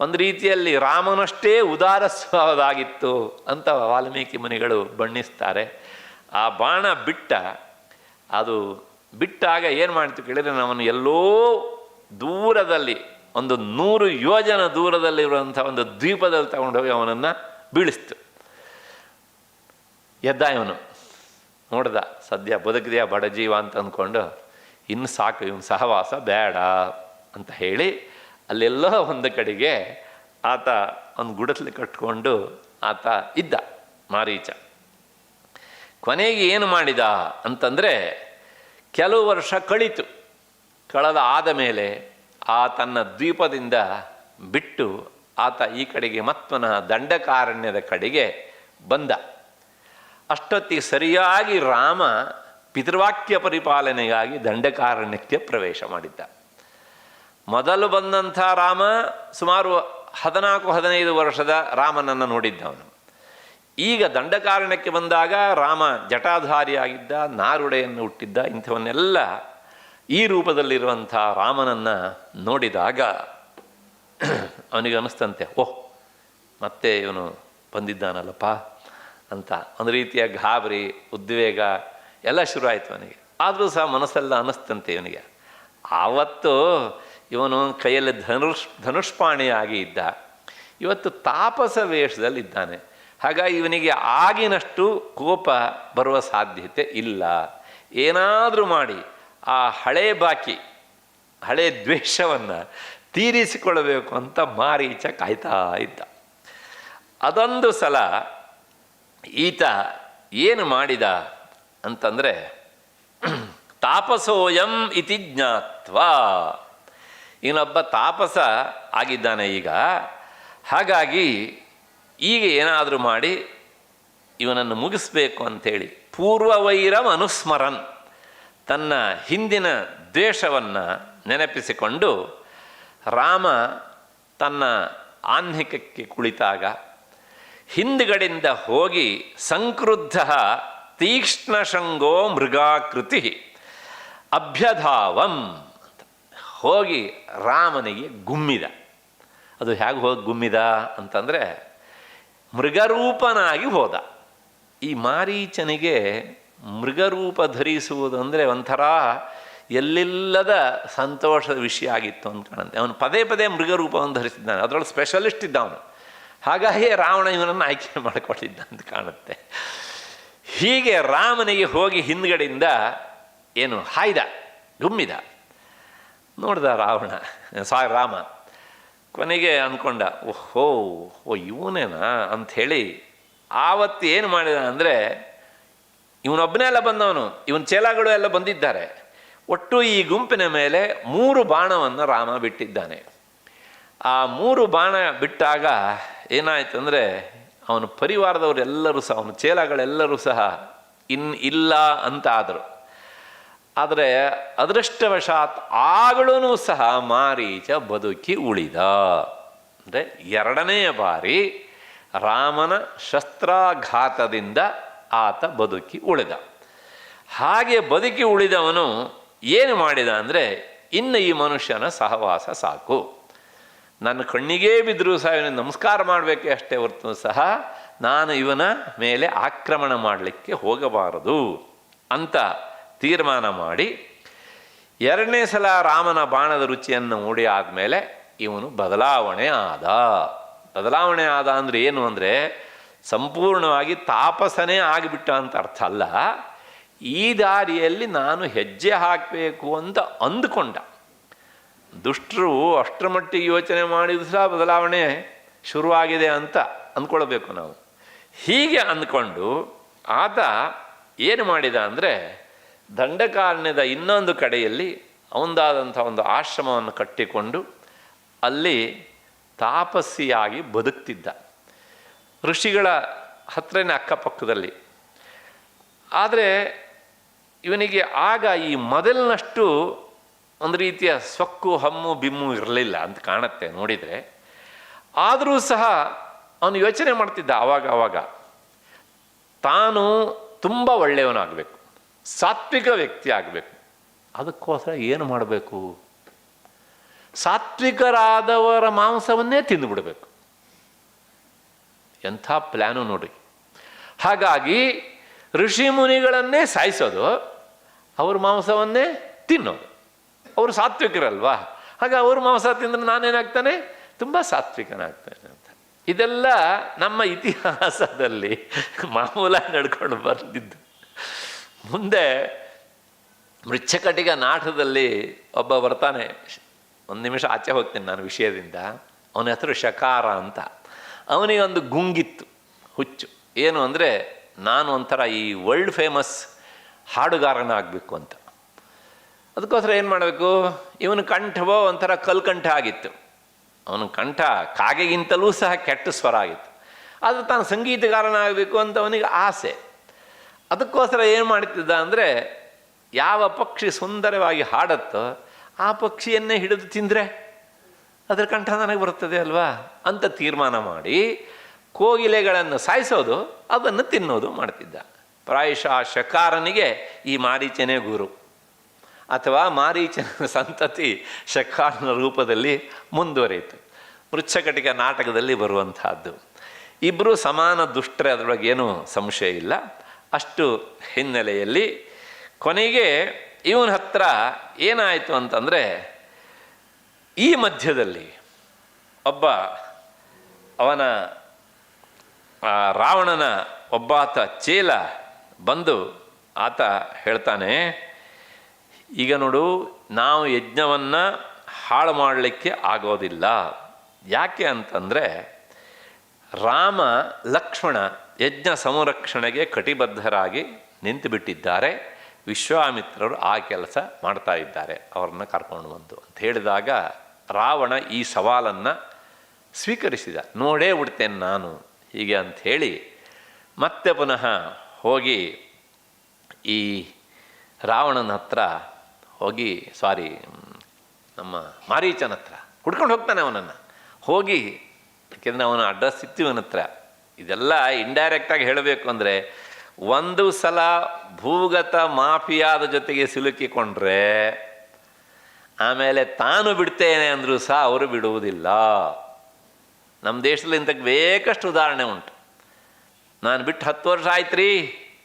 ಒಂದು ರೀತಿಯಲ್ಲಿ ರಾಮನಷ್ಟೇ ಉದಾರ ಸ್ವಭಾವದಾಗಿತ್ತು ಅಂತ ವಾಲ್ಮೀಕಿ ಮುನಿಗಳು ಬಣ್ಣಿಸ್ತಾರೆ. ಆ ಬಾಣ ಅದು ಬಿಟ್ಟಾಗ ಏನು ಮಾಡ್ತು ಕೇಳಿದರೆ, ನಮ್ಮನ್ನು ಎಲ್ಲೋ ದೂರದಲ್ಲಿ ಒಂದು 100 ಯೋಜನ ದೂರದಲ್ಲಿರುವಂಥ ಒಂದು ದ್ವೀಪದಲ್ಲಿ ತಗೊಂಡೋಗಿ ಅವನನ್ನು ಬೀಳಿಸ್ತು. ಎದ್ದ ಇವನು, ನೋಡ್ದ ಸದ್ಯ ಬದುಕಿದೆಯಾ ಬಡ ಜೀವ ಅಂತ ಅಂದ್ಕೊಂಡು, ಇನ್ನು ಸಾಕು ಇವನು ಸಹವಾಸ ಬೇಡ ಅಂತ ಹೇಳಿ ಅಲ್ಲೆಲ್ಲೋ ಒಂದು ಕಡೆಗೆ ಆತ ಒಂದು ಗುಡಸ್ಲಿ ಕಟ್ಕೊಂಡು ಆತ ಇದ್ದ ಮಾರೀಚ. ಕೊನೆಗೆ ಏನು ಮಾಡಿದ ಅಂತಂದರೆ, ಕೆಲವು ವರ್ಷ ಕಳೆದ ಆದ ಮೇಲೆ ಆ ತನ್ನ ದ್ವೀಪದಿಂದ ಬಿಟ್ಟು ಆತ ಈ ಕಡೆಗೆ ಮತ್ವನ ದಂಡಕಾರಣ್ಯದ ಕಡೆಗೆ ಬಂದ. ಅಷ್ಟೊತ್ತಿಗೆ ಸರಿಯಾಗಿ ರಾಮ ಪಿತೃವಾಕ್ಯ ಪರಿಪಾಲನೆಗಾಗಿ ದಂಡಕಾರಣ್ಯಕ್ಕೆ ಪ್ರವೇಶ ಮಾಡಿದ್ದ. ಮೊದಲು ಬಂದಂಥ ರಾಮ ಸುಮಾರು 14-15 ವರ್ಷದ ರಾಮನನ್ನು ನೋಡಿದ್ದವನು. ಈಗ ದಂಡಕಾರಣ್ಯಕ್ಕೆ ಬಂದಾಗ ರಾಮ ಜಟಾಧಾರಿಯಾಗಿದ್ದ, ನಾರುಡೆಯನ್ನು ಹುಟ್ಟಿದ್ದ. ಇಂಥವನ್ನೆಲ್ಲ ಈ ರೂಪದಲ್ಲಿರುವಂಥ ರಾಮನನ್ನು ನೋಡಿದಾಗ ಅವನಿಗೆ ಅನ್ನಿಸ್ತಂತೆ, ಓಹ್ ಮತ್ತೆ ಇವನು ಬಂದಿದ್ದಾನಲ್ಲಪ್ಪ ಅಂತ ಒಂದು ರೀತಿಯ ಗಾಬರಿ, ಉದ್ವೇಗ ಎಲ್ಲ ಶುರು ಆಯಿತು ಅವನಿಗೆ. ಆದರೂ ಸಹ ಮನಸ್ಸೆಲ್ಲ ಅನ್ನಿಸ್ತಂತೆ ಇವನಿಗೆ, ಆವತ್ತು ಇವನು ಕೈಯಲ್ಲಿ ಧನುಷ್ಪಾಣಿಯಾಗಿ ಇದ್ದ, ಇವತ್ತು ತಾಪಸ ವೇಷದಲ್ಲಿದ್ದಾನೆ. ಹಾಗಾಗಿ ಇವನಿಗೆ ಆಗಿನಷ್ಟು ಕೋಪ ಬರುವ ಸಾಧ್ಯತೆ ಇಲ್ಲ. ಏನಾದರೂ ಮಾಡಿ ಆ ಹಳೆ ಬಾಕಿ, ಹಳೆ ದ್ವೇಷವನ್ನು ತೀರಿಸಿಕೊಳ್ಳಬೇಕು ಅಂತ ಮಾರೀಚ ಕಾಯ್ತಾ ಇದ್ದ. ಅದೊಂದು ಸಲ ಈತ ಏನು ಮಾಡಿದ ಅಂತಂದರೆ, ತಾಪಸೋಯಂ ಇತಿ ಜ್ಞಾತ್ವಾ, ಇವನೊಬ್ಬ ತಾಪಸ ಆಗಿದ್ದಾನೆ ಈಗ. ಹಾಗಾಗಿ ಈಗ ಏನಾದರೂ ಮಾಡಿ ಇವನನ್ನು ಮುಗಿಸ್ಬೇಕು ಅಂಥೇಳಿ ಪೂರ್ವವೈರಂ ಅನುಸ್ಮರನ್, ತನ್ನ ಹಿಂದಿನ ದ್ವೇಷವನ್ನು ನೆನಪಿಸಿಕೊಂಡು ರಾಮ ತನ್ನ ಆಹ್ನಿಕಕ್ಕೆ ಕುಳಿತಾಗ ಹಿಂದ್ಗಡೆಯಿಂದ ಹೋಗಿ ಸಂಕ್ರುದ್ಧ ತೀಕ್ಷ್ಣಶೃಂಗೋ ಮೃಗಾಕೃತಿ ಅಭ್ಯಧಾವಂ ಅಂತ ಹೋಗಿ ರಾಮನಿಗೆ ಗುಮ್ಮಿದ. ಅದು ಹೇಗೆ ಹೋಗಿ ಗುಮ್ಮಿದ ಅಂತಂದರೆ, ಮೃಗರೂಪನಾಗಿ ಹೋದ. ಈ ಮಾರೀಚನಿಗೆ ಮೃಗರೂಪ ಧರಿಸುವುದು ಅಂದರೆ ಒಂಥರ ಎಲ್ಲಿಲ್ಲದ ಸಂತೋಷದ ವಿಷಯ ಆಗಿತ್ತು ಅಂತ ಕಾಣುತ್ತೆ. ಅವನು ಪದೇ ಪದೇ ಮೃಗರೂಪವನ್ನು ಧರಿಸಿದ್ದಾನೆ, ಅದರೊಳಗೆ ಸ್ಪೆಷಲಿಸ್ಟ್ ಇದ್ದ ಅವನು. ಹಾಗಾಗಿ ರಾವಣ ಇವನನ್ನು ಆಯ್ಕೆ ಮಾಡಿಕೊಟ್ಟಿದ್ದ ಅಂತ ಕಾಣುತ್ತೆ. ಹೀಗೆ ರಾಮನಿಗೆ ಹೋಗಿ ಹಿಂದ್ಗಡೆಯಿಂದ ಏನು ಹಾಯ್ದ, ಗುಮ್ಮಿದ. ನೋಡ್ದ ರಾಮ. ಕೊನೆಗೆ ಅಂದ್ಕೊಂಡ, ಓಹೋ ಇವನೇನಾ ಅಂಥೇಳಿ ಆವತ್ತು ಏನು ಮಾಡಿದ ಅಂದರೆ, ಇವನೊಬ್ಬನೇ ಎಲ್ಲ ಬಂದವನು, ಇವನ ಚೇಲಾಗಳು ಎಲ್ಲ ಬಂದಿದ್ದಾರೆ. ಒಟ್ಟು ಈ ಗುಂಪಿನ ಮೇಲೆ 3 ಬಾಣವನ್ನು ರಾಮ ಬಿಟ್ಟಿದ್ದಾನೆ. ಆ 3 ಬಾಣ ಬಿಟ್ಟಾಗ ಏನಾಯ್ತು ಅಂದರೆ, ಅವನ ಪರಿವಾರದವರೆಲ್ಲರೂ ಸಹ, ಅವನ ಚೇಲಾಗಳೆಲ್ಲರೂ ಸಹ ಇಲ್ಲ ಅಂತ ಆದರು. ಆದರೆ ಅದೃಷ್ಟವಶಾತ್ ಆಗಳೂ ಸಹ ಮಾರೀಚ ಬದುಕಿ ಉಳಿದ. ಅಂದರೆ 2ನೇ ಬಾರಿ ರಾಮನ ಶಸ್ತ್ರಾಘಾತದಿಂದ ಆತ ಬದುಕಿ ಉಳಿದ. ಹಾಗೆ ಬದುಕಿ ಉಳಿದವನು ಏನು ಮಾಡಿದ ಅಂದರೆ, ಇನ್ನು ಈ ಮನುಷ್ಯನ ಸಹವಾಸ ಸಾಕು, ನನ್ನ ಕಣ್ಣಿಗೇ ಬಿದ್ದರೂ ಸಹ ಇವನಿಗೆ ನಮಸ್ಕಾರ ಮಾಡಬೇಕೆ ಅಷ್ಟೇ ಹೊರತು ಸಹ ನಾನು ಇವನ ಮೇಲೆ ಆಕ್ರಮಣ ಮಾಡಲಿಕ್ಕೆ ಹೋಗಬಾರದು ಅಂತ ತೀರ್ಮಾನ ಮಾಡಿ 2ನೇ ಸಲ ರಾಮನ ಬಾಣದ ರುಚಿಯನ್ನು ನೋಡಿ ಆದಮೇಲೆ ಇವನು ಬದಲಾವಣೆ ಆದ ಅಂದರೆ ಏನು ಅಂದರೆ, ಸಂಪೂರ್ಣವಾಗಿ ತಾಪಸನೇ ಆಗಿಬಿಟ್ಟ ಅಂತ ಅರ್ಥ ಅಲ್ಲ. ಈ ದಾರಿಯಲ್ಲಿ ನಾನು ಹೆಜ್ಜೆ ಹಾಕಬೇಕು ಅಂತ ಅಂದುಕೊಂಡ. ದುಷ್ಟರು ಅಷ್ಟರ ಮಟ್ಟಿಗೆ ಯೋಚನೆ ಮಾಡಿದ್ರು ಸಹ ಬದಲಾವಣೆ ಶುರುವಾಗಿದೆ ಅಂತ ಅಂದ್ಕೊಳ್ಬೇಕು ನಾವು. ಹೀಗೆ ಅಂದ್ಕೊಂಡು ಆತ ಏನು ಮಾಡಿದ ಅಂದರೆ, ದಂಡಕಾರಣ್ಯದ ಇನ್ನೊಂದು ಕಡೆಯಲ್ಲಿ ಅವನದಾದಂಥ ಒಂದು ಆಶ್ರಮವನ್ನು ಕಟ್ಟಿಕೊಂಡು ಅಲ್ಲಿ ತಾಪಸ್ಸಿಯಾಗಿ ಬದುಕ್ತಿದ್ದ, ಋಷಿಗಳ ಹತ್ರನೇ ಅಕ್ಕಪಕ್ಕದಲ್ಲಿ. ಆದರೆ ಇವನಿಗೆ ಆಗ ಈ ಮೊದಲಿನಷ್ಟು ಒಂದು ರೀತಿಯ ಸೊಕ್ಕು, ಹಮ್ಮು, ಬಿಮ್ಮು ಇರಲಿಲ್ಲ ಅಂತ ಕಾಣುತ್ತೆ ನೋಡಿದರೆ. ಆದರೂ ಸಹ ಅವನು ಯೋಚನೆ ಮಾಡ್ತಿದ್ದ ಆವಾಗ ತಾನು ತುಂಬ ಒಳ್ಳೆಯವನಾಗಬೇಕು, ಸಾತ್ವಿಕ ವ್ಯಕ್ತಿ ಆಗಬೇಕು. ಅದಕ್ಕೋಸ್ಕರ ಏನು ಮಾಡಬೇಕು, ಸಾತ್ವಿಕರಾದವರ ಮಾಂಸವನ್ನೇ ತಿಂದುಬಿಡಬೇಕು. ಎಂಥ ಪ್ಲ್ಯಾನು ನೋಡಿ. ಹಾಗಾಗಿ ಋಷಿ ಮುನಿಗಳನ್ನೇ ಸಾಯಿಸೋದು, ಅವ್ರ ಮಾಂಸವನ್ನೇ ತಿನ್ನೋದು. ಅವರು ಸಾತ್ವಿಕರಲ್ವಾ, ಹಾಗೆ ಅವ್ರ ಮಾಂಸ ತಿಂದ್ರೆ ನಾನೇನಾಗ್ತಾನೆ, ತುಂಬ ಸಾತ್ವಿಕನಾಗ್ತಾನೆ ಅಂತ. ಇದೆಲ್ಲ ನಮ್ಮ ಇತಿಹಾಸದಲ್ಲಿ ಮಾಮೂಲಾಗಿ ನಡ್ಕೊಂಡು ಬಂದಿದ್ದು. ಮುಂದೆ ಮೃಚ್ಛಕಟಿಕ ನಾಟದಲ್ಲಿ ಒಬ್ಬ ಬರ್ತಾನೆ, 1 ನಿಮಿಷ ಆಚೆ ಹೋಗ್ತೇನೆ ನಾನು ವಿಷಯದಿಂದ. ಅವನ ಹೆಸರು ಶಕಾರ ಅಂತ. ಅವನಿಗೊಂದು ಗುಂಗಿತ್ತು, ಹುಚ್ಚು. ಏನು ಅಂದರೆ, ನಾನು ಒಂಥರ ಈ ವರ್ಲ್ಡ್ ಫೇಮಸ್ ಹಾಡುಗಾರನಾಗಬೇಕು ಅಂತ. ಅದಕ್ಕೋಸ್ಕರ ಏನು ಮಾಡಬೇಕು, ಇವನ ಕಂಠವೋ ಒಂಥರ ಕಲ್ಕಂಠ ಆಗಿತ್ತು. ಅವನ ಕಂಠ ಕಾಗೆಗಿಂತಲೂ ಸಹ ಕೆಟ್ಟ ಸ್ವರ ಆಗಿತ್ತು. ಆದರೆ ತಾನು ಸಂಗೀತಗಾರನಾಗಬೇಕು ಅಂತ ಅವನಿಗೆ ಆಸೆ. ಅದಕ್ಕೋಸ್ಕರ ಏನು ಮಾಡ್ತಿದ್ದ ಅಂದರೆ, ಯಾವ ಪಕ್ಷಿ ಸುಂದರವಾಗಿ ಹಾಡುತ್ತೋ ಆ ಪಕ್ಷಿಯನ್ನೇ ಹಿಡಿದು ತಿಂದರೆ ಅದರ ಕಂಠ ನನಗೆ ಬರುತ್ತದೆ ಅಲ್ವಾ ಅಂತ ತೀರ್ಮಾನ ಮಾಡಿ ಕೋಗಿಲೆಗಳನ್ನು ಸಾಯಿಸೋದು, ಅದನ್ನು ತಿನ್ನೋದು ಮಾಡ್ತಿದ್ದ. ಪ್ರಾಯಶಃ ಶಕಾರನಿಗೆ ಈ ಮಾರೀಚನೇ ಗುರು. ಅಥವಾ ಮಾರೀಚನ ಸಂತತಿ ಶಕಾರನ ರೂಪದಲ್ಲಿ ಮುಂದುವರಿಯಿತು. ಮೃಚ್ಛಕಟಿಕ ನಾಟಕದಲ್ಲಿ ಬರುವಂತಹದ್ದು. ಇಬ್ಬರು ಸಮಾನ ದುಷ್ಟರೇ, ಅದರೊಳಗೆ ಏನೂ ಸಂಶಯ ಇಲ್ಲ. ಅಷ್ಟು ಹಿನ್ನೆಲೆಯಲ್ಲಿ ಕೊನೆಗೆ ಇವನ ಹತ್ರ ಏನಾಯಿತು ಅಂತಂದರೆ, ಈ ಮಧ್ಯದಲ್ಲಿ ಒಬ್ಬ ಅವನ ರಾವಣನ ಒಬ್ಬಾತ ಚೇಲ ಬಂದು ಆತ ಹೇಳ್ತಾನೆ, ಈಗ ನೋಡು, ನಾವು ಯಜ್ಞವನ್ನು ಹಾಳು ಮಾಡಲಿಕ್ಕೆ ಆಗೋದಿಲ್ಲ. ಯಾಕೆ ಅಂತಂದರೆ ರಾಮ ಲಕ್ಷ್ಮಣ ಯಜ್ಞ ಸಂರಕ್ಷಣೆಗೆ ಕಟಿಬದ್ಧರಾಗಿ ನಿಂತುಬಿಟ್ಟಿದ್ದಾರೆ. ವಿಶ್ವಾಮಿತ್ರರು ಆ ಕೆಲಸ ಮಾಡ್ತಾ ಇದ್ದಾರೆ, ಅವ್ರನ್ನ ಕರ್ಕೊಂಡು ಬಂದು ಅಂತ ಹೇಳಿದಾಗ ರಾವಣ ಈ ಸವಾಲನ್ನು ಸ್ವೀಕರಿಸಿದ. ನೋಡೇ ಬಿಡ್ತೇನೆ ನಾನು ಹೀಗೆ ಅಂಥೇಳಿ ಮತ್ತೆ ಪುನಃ ಹೋಗಿ ಈ ರಾವಣನ ಹತ್ರ ಹೋಗಿ ನಮ್ಮ ಮಾರೀಚನ ಹತ್ರ ಹುಡ್ಕೊಂಡು ಹೋಗ್ತಾನೆ ಅವನನ್ನು. ಹೋಗಿ, ಯಾಕೆಂದರೆ ಅವನ ಅಡ್ರೆಸ್ ಇತ್ತು ಇವನ ಹತ್ರ. ಇದೆಲ್ಲ ಇಂಡೈರೆಕ್ಟಾಗಿ ಹೇಳಬೇಕು ಅಂದರೆ, ಒಂದು ಸಲ ಭೂಗತ ಮಾಫಿಯಾದ ಜೊತೆಗೆ ಸಿಲುಕಿಕೊಂಡ್ರೆ ಆಮೇಲೆ ತಾನು ಬಿಡ್ತೇನೆ ಅಂದರೂ ಸಹ ಅವರು ಬಿಡುವುದಿಲ್ಲ. ನಮ್ಮ ದೇಶದಲ್ಲಿ ಇಂಥಕ್ಕೆ ಬೇಕಷ್ಟು ಉದಾಹರಣೆ ಉಂಟು. ನಾನು ಬಿಟ್ಟು 10 ವರ್ಷ ಆಯ್ತು ರೀ,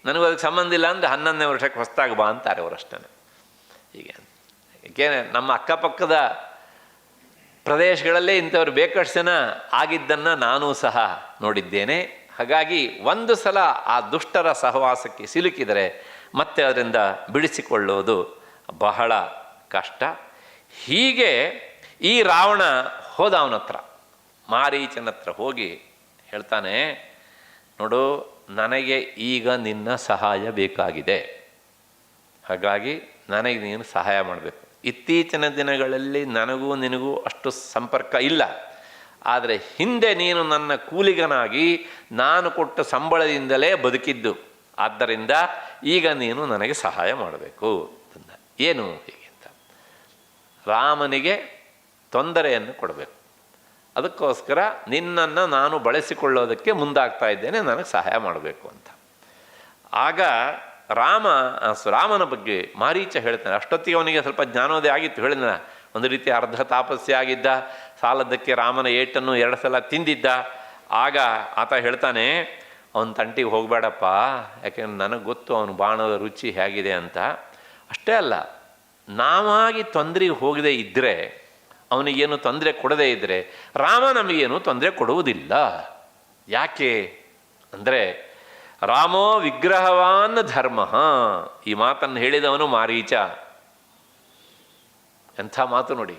ನನಗೂ ಅದಕ್ಕೆ ಸಂಬಂಧ ಇಲ್ಲ ಅಂದರೆ 11ನೇ ವರ್ಷಕ್ಕೆ ಹೊಸ್ತಾಗಿ ಬಾ ಅಂತಾರೆ ಅವರಷ್ಟೇ. ಹೀಗೆ ಏಕೆಂದರೆ ನಮ್ಮ ಅಕ್ಕಪಕ್ಕದ ಪ್ರದೇಶಗಳಲ್ಲೇ ಇಂಥವ್ರು ಬೇಕಷ್ಟು ಜನ ಆಗಿದ್ದನ್ನು ನಾನೂ ಸಹ ನೋಡಿದ್ದೇನೆ. ಹಾಗಾಗಿ ಒಂದು ಸಲ ಆ ದುಷ್ಟರ ಸಹವಾಸಕ್ಕೆ ಸಿಲುಕಿದರೆ ಮತ್ತೆ ಅದರಿಂದ ಬಿಡಿಸಿಕೊಳ್ಳೋದು ಬಹಳ ಕಷ್ಟ. ಹೀಗೆ ಈ ರಾವಣ ಹೋದ ಅವನ ಹತ್ರ, ಮಾರೀಚನ ಹತ್ರ ಹೋಗಿ ಹೇಳ್ತಾನೆ, ನೋಡು, ನನಗೆ ಈಗ ನಿನ್ನ ಸಹಾಯ ಬೇಕಾಗಿದೆ. ಹಾಗಾಗಿ ನನಗೆ ನೀನು ಸಹಾಯ ಮಾಡಬೇಕು. ಇತ್ತೀಚಿನ ದಿನಗಳಲ್ಲಿ ನನಗೂ ನಿನಗೂ ಅಷ್ಟು ಸಂಪರ್ಕ ಇಲ್ಲ, ಆದರೆ ಹಿಂದೆ ನೀನು ನನ್ನ ಕೂಲಿಗನಾಗಿ ನಾನು ಕೊಟ್ಟ ಸಂಬಳದಿಂದಲೇ ಬದುಕಿದ್ದು. ಆದ್ದರಿಂದ ಈಗ ನೀನು ನನಗೆ ಸಹಾಯ ಮಾಡಬೇಕು. ಏನು ಹೀಗೆ ಅಂತ, ರಾಮನಿಗೆ ತೊಂದರೆಯನ್ನು ಕೊಡಬೇಕು. ಅದಕ್ಕೋಸ್ಕರ ನಿನ್ನನ್ನು ನಾನು ಬಳಸಿಕೊಳ್ಳೋದಕ್ಕೆ ಮುಂದಾಗ್ತಾ ಇದ್ದೇನೆ, ನನಗೆ ಸಹಾಯ ಮಾಡಬೇಕು ಅಂತ. ಆಗ ರಾಮನ ಬಗ್ಗೆ ಮಾರೀಚ ಹೇಳ್ತಾನೆ. ಅಷ್ಟೊತ್ತಿಗೆ ಅವನಿಗೆ ಸ್ವಲ್ಪ ಜ್ಞಾನೋದಯ ಆಗಿತ್ತು. ಹೇಳಿದ ಒಂದು ರೀತಿ ಅರ್ಧ ತಾಪಸ್ಯ ಆಗಿದ್ದ, ಸಾಲದ್ದಕ್ಕೆ ರಾಮನ ಏಟನ್ನು 2 ಸಲ ತಿಂದಿದ್ದ. ಆಗ ಆತ ಹೇಳ್ತಾನೆ, ಅವನ ತಂಟಿಗೆ ಹೋಗಬೇಡಪ್ಪ, ಯಾಕೆಂದ್ರೆ ನನಗೆ ಗೊತ್ತು ಅವನು ಬಾಣದ ರುಚಿ ಹೇಗಿದೆ ಅಂತ. ಅಷ್ಟೇ ಅಲ್ಲ, ನಾವಾಗಿ ತೊಂದರೆಗೆ ಹೋಗದೇ ಇದ್ದರೆ, ಅವನಿಗೇನು ತೊಂದರೆ ಕೊಡದೇ ಇದ್ದರೆ ರಾಮ ನಮಗೇನು ತೊಂದರೆ ಕೊಡುವುದಿಲ್ಲ. ಯಾಕೆ ಅಂದರೆ ರಾಮೋ ವಿಗ್ರಹವಾನ್ ಧರ್ಮ. ಈ ಮಾತನ್ನು ಹೇಳಿದವನು ಮಾರೀಚ. ಎಂಥ ಮಾತು ನೋಡಿ.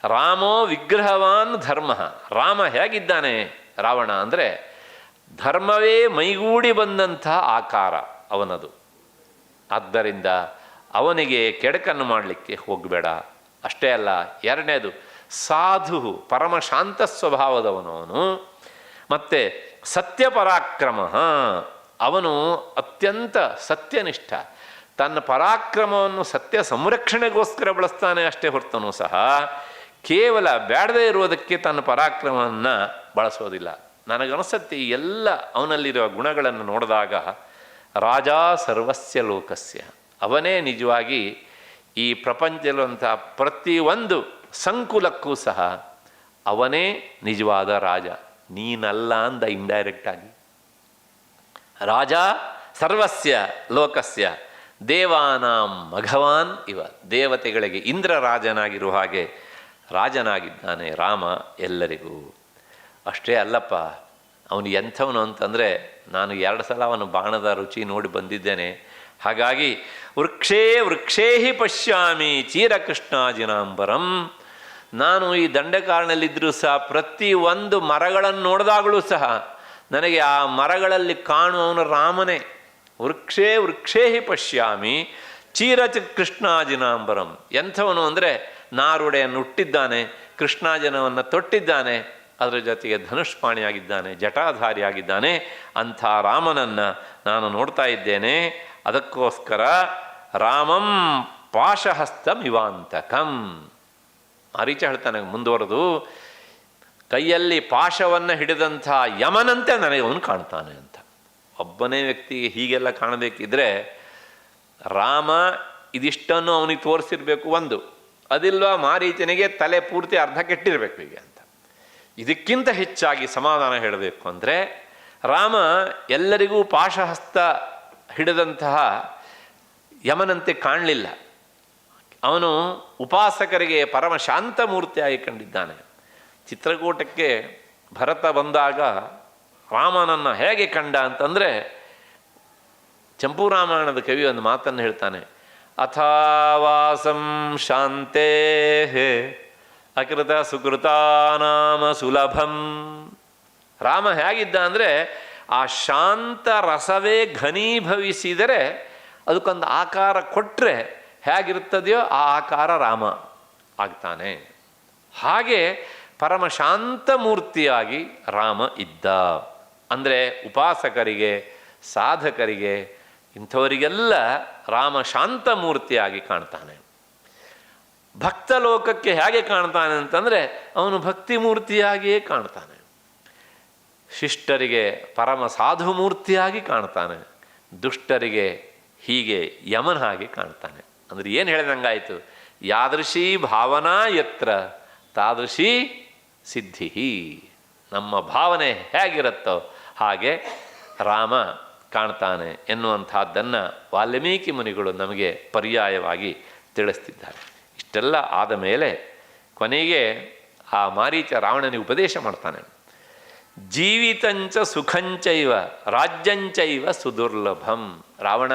ರಾಮೋ ವಿಗ್ರಹವಾನ್ ಧರ್ಮ. ರಾಮ ಹೇಗಿದ್ದಾನೆ ರಾವಣ ಅಂದರೆ ಧರ್ಮವೇ ಮೈಗೂಡಿ ಬಂದಂಥ ಆಕಾರ ಅವನದು. ಆದ್ದರಿಂದ ಅವನಿಗೆ ಕೆಡಕನ್ನು ಮಾಡಲಿಕ್ಕೆ ಹೋಗಬೇಡ. ಅಷ್ಟೇ ಅಲ್ಲ, ಎರಡನೇದು ಸಾಧು, ಪರಮಶಾಂತ ಸ್ವಭಾವದವನವನು. ಮತ್ತು ಸತ್ಯಪರಾಕ್ರಮ, ಅವನು ಅತ್ಯಂತ ಸತ್ಯನಿಷ್ಠ. ತನ್ನ ಪರಾಕ್ರಮವನ್ನು ಸತ್ಯ ಸಂರಕ್ಷಣೆಗೋಸ್ಕರ ಬಳಸ್ತಾನೆ ಅಷ್ಟೇ ಹೊರತನೂ ಸಹ ಕೇವಲ ಬೇಡದೇ ಇರುವುದಕ್ಕೆ ತನ್ನ ಪರಾಕ್ರಮವನ್ನು ಬಳಸೋದಿಲ್ಲ. ನನಗನಿಸುತ್ತೆ ಈ ಎಲ್ಲ ಅವನಲ್ಲಿರುವ ಗುಣಗಳನ್ನು ನೋಡಿದಾಗ ರಾಜ ಸರ್ವಸ್ಯ ಲೋಕಸ್ಯ, ಅವನೇ ನಿಜವಾಗಿ ಈ ಪ್ರಪಂಚದಲ್ಲಿರುವಂಥ ಪ್ರತಿಯೊಂದು ಸಂಕುಲಕ್ಕೂ ಸಹ ಅವನೇ ನಿಜವಾದ ರಾಜ. ನೀನಲ್ಲ ಅಂದ ಇಂಡೈರೆಕ್ಟಾಗಿ. ರಾಜ ಸರ್ವಸ್ಯ ಲೋಕಸ್ಯ ದೇವಾನಾಂ ಭಗವಾನ್ ಇವ. ದೇವತೆಗಳಿಗೆ ಇಂದ್ರ ರಾಜನಾಗಿರುವ ಹಾಗೆ ರಾಜನಾಗಿದ್ದಾನೆ ರಾಮ ಎಲ್ಲರಿಗೂ. ಅಷ್ಟೇ ಅಲ್ಲಪ್ಪ, ಅವನು ಎಂಥವನು ಅಂತಂದರೆ, ನಾನು 2 ಸಲ ಅವನ ಬಾಣದ ರುಚಿ ನೋಡಿ ಬಂದಿದ್ದೇನೆ. ಹಾಗಾಗಿ ವೃಕ್ಷೇ ವೃಕ್ಷೇಹಿ ಪಶ್ಯಾಮಿ ಚೀರಕೃಷ್ಣಾಜಿನಾಂಬರಂ. ನಾನು ಈ ದಂಡಕಾರನಲ್ಲಿದ್ದರೂ ಸಹ ಪ್ರತಿಯೊಂದು ಮರಗಳನ್ನು ನೋಡಿದಾಗಲೂ ಸಹ ನನಗೆ ಆ ಮರಗಳಲ್ಲಿ ಕಾಣುವವನು ರಾಮನೇ. ವೃಕ್ಷೇ ವೃಕ್ಷೇಹಿ ಪಶ್ಯಾಮಿ ಕೃಷ್ಣಾಜಿನಾಂಬರಂ. ಎಂಥವನು ಅಂದರೆ ನಾರುಡೆಯನ್ನು ಹುಟ್ಟಿದ್ದಾನೆ, ಕೃಷ್ಣಾಜನವನ್ನು ತೊಟ್ಟಿದ್ದಾನೆ, ಅದರ ಜೊತೆಗೆ ಧನುಷ್ಪಾಣಿಯಾಗಿದ್ದಾನೆ, ಜಟಾಧಾರಿಯಾಗಿದ್ದಾನೆ. ಅಂಥ ರಾಮನನ್ನು ನಾನು ನೋಡ್ತಾ ಇದ್ದೇನೆ. ಅದಕ್ಕೋಸ್ಕರ ರಾಮಂ ಪಾಶಹಸ್ತಂ ಇವಾಂತಕಂ. ಮಾರೀಚ ಹೇಳ್ತಾನೆ ಮುಂದುವರೆದು, ಕೈಯಲ್ಲಿ ಪಾಶವನ್ನು ಹಿಡಿದಂಥ ಯಮನಂತೆ ನನಗೆ ಅವನು ಕಾಣ್ತಾನೆ ಅಂತ. ಒಬ್ಬನೇ ವ್ಯಕ್ತಿಗೆ ಹೀಗೆಲ್ಲ ಕಾಣಬೇಕಿದ್ರೆ ರಾಮ ಇದಿಷ್ಟನ್ನು ಅವನಿಗೆ ತೋರಿಸಿರ್ಬೇಕು ಒಂದು, ಅದಿಲ್ವಾ ಮಾರೀಚನಿಗೆ ತಲೆ ಪೂರ್ತಿ ಅರ್ಧ ಕೆಟ್ಟಿರಬೇಕು ಹೀಗೆ ಅಂತ. ಇದಕ್ಕಿಂತ ಹೆಚ್ಚಾಗಿ ಸಮಾಧಾನ ಹೇಳಬೇಕು ಅಂದರೆ ರಾಮ ಎಲ್ಲರಿಗೂ ಪಾಶಹಸ್ತ ಹಿಡಿದಂತಹ ಯಮನಂತೆ ಕಾಣಲಿಲ್ಲ. ಅವನು ಉಪಾಸಕರಿಗೆ ಪರಮ ಶಾಂತ ಮೂರ್ತಿಯಾಗಿ ಕಂಡಿದ್ದಾನೆ. ಚಿತ್ರಕೂಟಕ್ಕೆ ಭರತ ಬಂದಾಗ ರಾಮನನ್ನು ಹೇಗೆ ಕಂಡ ಅಂತಂದರೆ ಚಂಪೂರಾಮಾಯಣದ ಕವಿ ಒಂದು ಮಾತನ್ನು ಹೇಳ್ತಾನೆ, ಅಥಾವಾಸಂ ಶಾಂತೇ ಅಕೃತ ಸುಕೃತಾನಾಮ ಸುಲಭಂ. ರಾಮ ಹೇಗಿದ್ದ ಅಂದರೆ ಆ ಶಾಂತ ರಸವೇ ಘನೀಭವಿಸಿದರೆ ಅದಕ್ಕೊಂದು ಆಕಾರ ಕೊಟ್ಟರೆ ಹೇಗಿರ್ತದೆಯೋ ಆ ಆಕಾರ ರಾಮ ಆಗ್ತಾನೆ. ಹಾಗೆ ಪರಮ ಶಾಂತ ಮೂರ್ತಿಯಾಗಿ ರಾಮ ಇದ್ದ. ಅಂದರೆ ಉಪಾಸಕರಿಗೆ, ಸಾಧಕರಿಗೆ, ಇಂಥವರಿಗೆಲ್ಲ ರಾಮ ಶಾಂತ ಮೂರ್ತಿಯಾಗಿ ಕಾಣ್ತಾನೆ. ಭಕ್ತ ಲೋಕಕ್ಕೆ ಹೇಗೆ ಕಾಣ್ತಾನೆ ಅಂತಂದರೆ ಅವನು ಭಕ್ತಿ ಮೂರ್ತಿಯಾಗಿಯೇ ಕಾಣ್ತಾನೆ. ಶಿಷ್ಟರಿಗೆ ಪರಮ ಸಾಧು ಮೂರ್ತಿಯಾಗಿ ಕಾಣ್ತಾನೆ, ದುಷ್ಟರಿಗೆ ಹೀಗೆ ಯಮನ ಹಾಗೆ ಕಾಣ್ತಾನೆ. ಅಂದರೆ ಏನು ಹೇಳಿದಂಗಾಯಿತು, ಯಾದೃಶೀ ಭಾವನಾ ಯತ್ರ ತಾದೃಶೀ ಸಿದ್ಧಿ. ನಮ್ಮ ಭಾವನೆ ಹೇಗಿರುತ್ತೋ ಹಾಗೆ ರಾಮ ಕಾಣ್ತಾನೆ ಎನ್ನುವಂಥದ್ದನ್ನು ವಾಲ್ಮೀಕಿ ಮುನಿಗಳು ನಮಗೆ ಪರ್ಯಾಯವಾಗಿ ತಿಳಿಸ್ತಿದ್ದಾರೆ. ಇಷ್ಟೆಲ್ಲ ಆದ ಮೇಲೆ ಕೊನೆಗೆ ಆ ಮಾರೀಚ ರಾವಣನಿಗೆ ಉಪದೇಶ ಮಾಡ್ತಾನೆ. ಜೀವಿತಂಚ ಸುಖಂಚೈವ ರಾಜ್ಯಂಚೈವ ಸುದುರ್ಲಭಂ. ರಾವಣ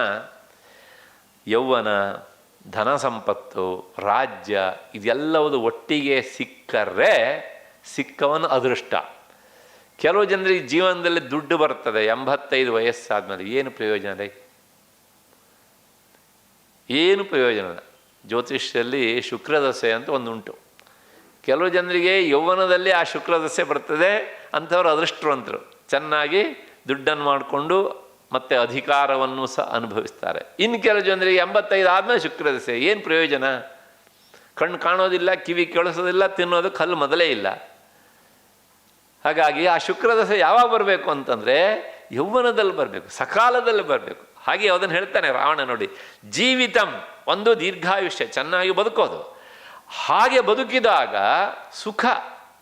ಯೌವನ, ಧನ ಸಂಪತ್ತು, ರಾಜ್ಯ ಇದೆಲ್ಲವುದು ಒಟ್ಟಿಗೆ ಸಿಕ್ಕರೆ ಸಿಕ್ಕವನು ಅದೃಷ್ಟ. ಕೆಲವು ಜನರಿಗೆ ಜೀವನದಲ್ಲಿ ದುಡ್ಡು ಬರ್ತದೆ, 85 ವಯಸ್ಸಾದ್ಮೇಲೆ ಏನು ಪ್ರಯೋಜನ ರೀ? ಏನು ಪ್ರಯೋಜನ? ಜ್ಯೋತಿಷ್ಯದಲ್ಲಿ ಶುಕ್ರದಶೆ ಅಂತ ಒಂದುಂಟು. ಕೆಲವು ಜನರಿಗೆ ಯೌವನದಲ್ಲಿ ಆ ಶುಕ್ರದಶೆ ಬರ್ತದೆ, ಅಂಥವ್ರು ಅದೃಷ್ಟವಂತರು, ಚೆನ್ನಾಗಿ ದುಡ್ಡನ್ನು ಮಾಡಿಕೊಂಡು ಮತ್ತು ಅಧಿಕಾರವನ್ನು ಸಹ ಅನುಭವಿಸ್ತಾರೆ. ಇನ್ನು ಕೆಲವು ಜನರಿಗೆ 85 ಆದಮೇಲೆ ಶುಕ್ರದಶೆ, ಏನು ಪ್ರಯೋಜನ? ಕಣ್ಣು ಕಾಣೋದಿಲ್ಲ, ಕಿವಿ ಕೇಳಿಸೋದಿಲ್ಲ, ತಿನ್ನೋದಕ್ಕೆ ಹಲ್ಲು ಮೊದಲೇ ಇಲ್ಲ. ಹಾಗಾಗಿ ಆ ಶುಕ್ರದಶೆ ಯಾವಾಗ ಬರಬೇಕು ಅಂತಂದರೆ ಯೌವನದಲ್ಲಿ ಬರಬೇಕು, ಸಕಾಲದಲ್ಲಿ ಬರಬೇಕು. ಹಾಗೆ ಅದನ್ನು ಹೇಳ್ತಾನೆ ರಾವಣ ನೋಡಿ, ಜೀವಿತಂ ಒಂದು ದೀರ್ಘಾಯುಷ್ಯ, ಚೆನ್ನಾಗಿ ಬದುಕೋದು. ಹಾಗೆ ಬದುಕಿದಾಗ ಸುಖ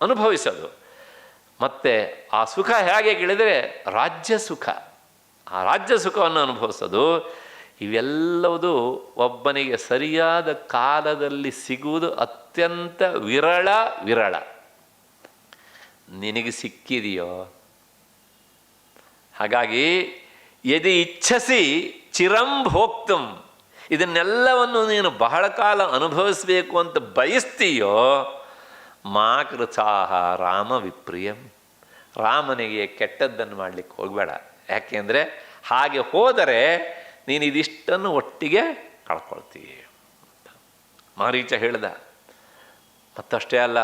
ಅನುಭವಿಸೋದು. ಮತ್ತು ಆ ಸುಖ ಹೇಗೆ ಕೇಳಿದರೆ ರಾಜ್ಯ ಸುಖ, ಆ ರಾಜ್ಯ ಸುಖವನ್ನು ಅನುಭವಿಸೋದು. ಇವೆಲ್ಲವುದು ಒಬ್ಬನಿಗೆ ಸರಿಯಾದ ಕಾಲದಲ್ಲಿ ಸಿಗುವುದು ಅತ್ಯಂತ ವಿರಳ. ನಿನಗೆ ಸಿಕ್ಕಿದೆಯೋ? ಹಾಗಾಗಿ ಯದಿ ಇಚ್ಛಸಿ ಚಿರಂ ಭೋಕ್ತಂ, ಇದನ್ನೆಲ್ಲವನ್ನು ನೀನು ಬಹಳ ಕಾಲ ಅನುಭವಿಸಬೇಕು ಅಂತ ಬಯಸ್ತೀಯೋ, ಮಾ ಕೃತಾಹ ರಾಮ ವಿಪ್ರಿಯಂ, ರಾಮನಿಗೆ ಕೆಟ್ಟದ್ದನ್ನು ಮಾಡಲಿಕ್ಕೆ ಹೋಗಬೇಡ. ಯಾಕೆಂದರೆ ಹಾಗೆ ಹೋದರೆ ನೀನು ಇದಿಷ್ಟನ್ನು ಒಟ್ಟಿಗೆ ಕಳ್ಕೊಳ್ತೀಯ. ಮಾರೀಚ ಹೇಳ್ದ. ಮತ್ತಷ್ಟೇ ಅಲ್ಲ,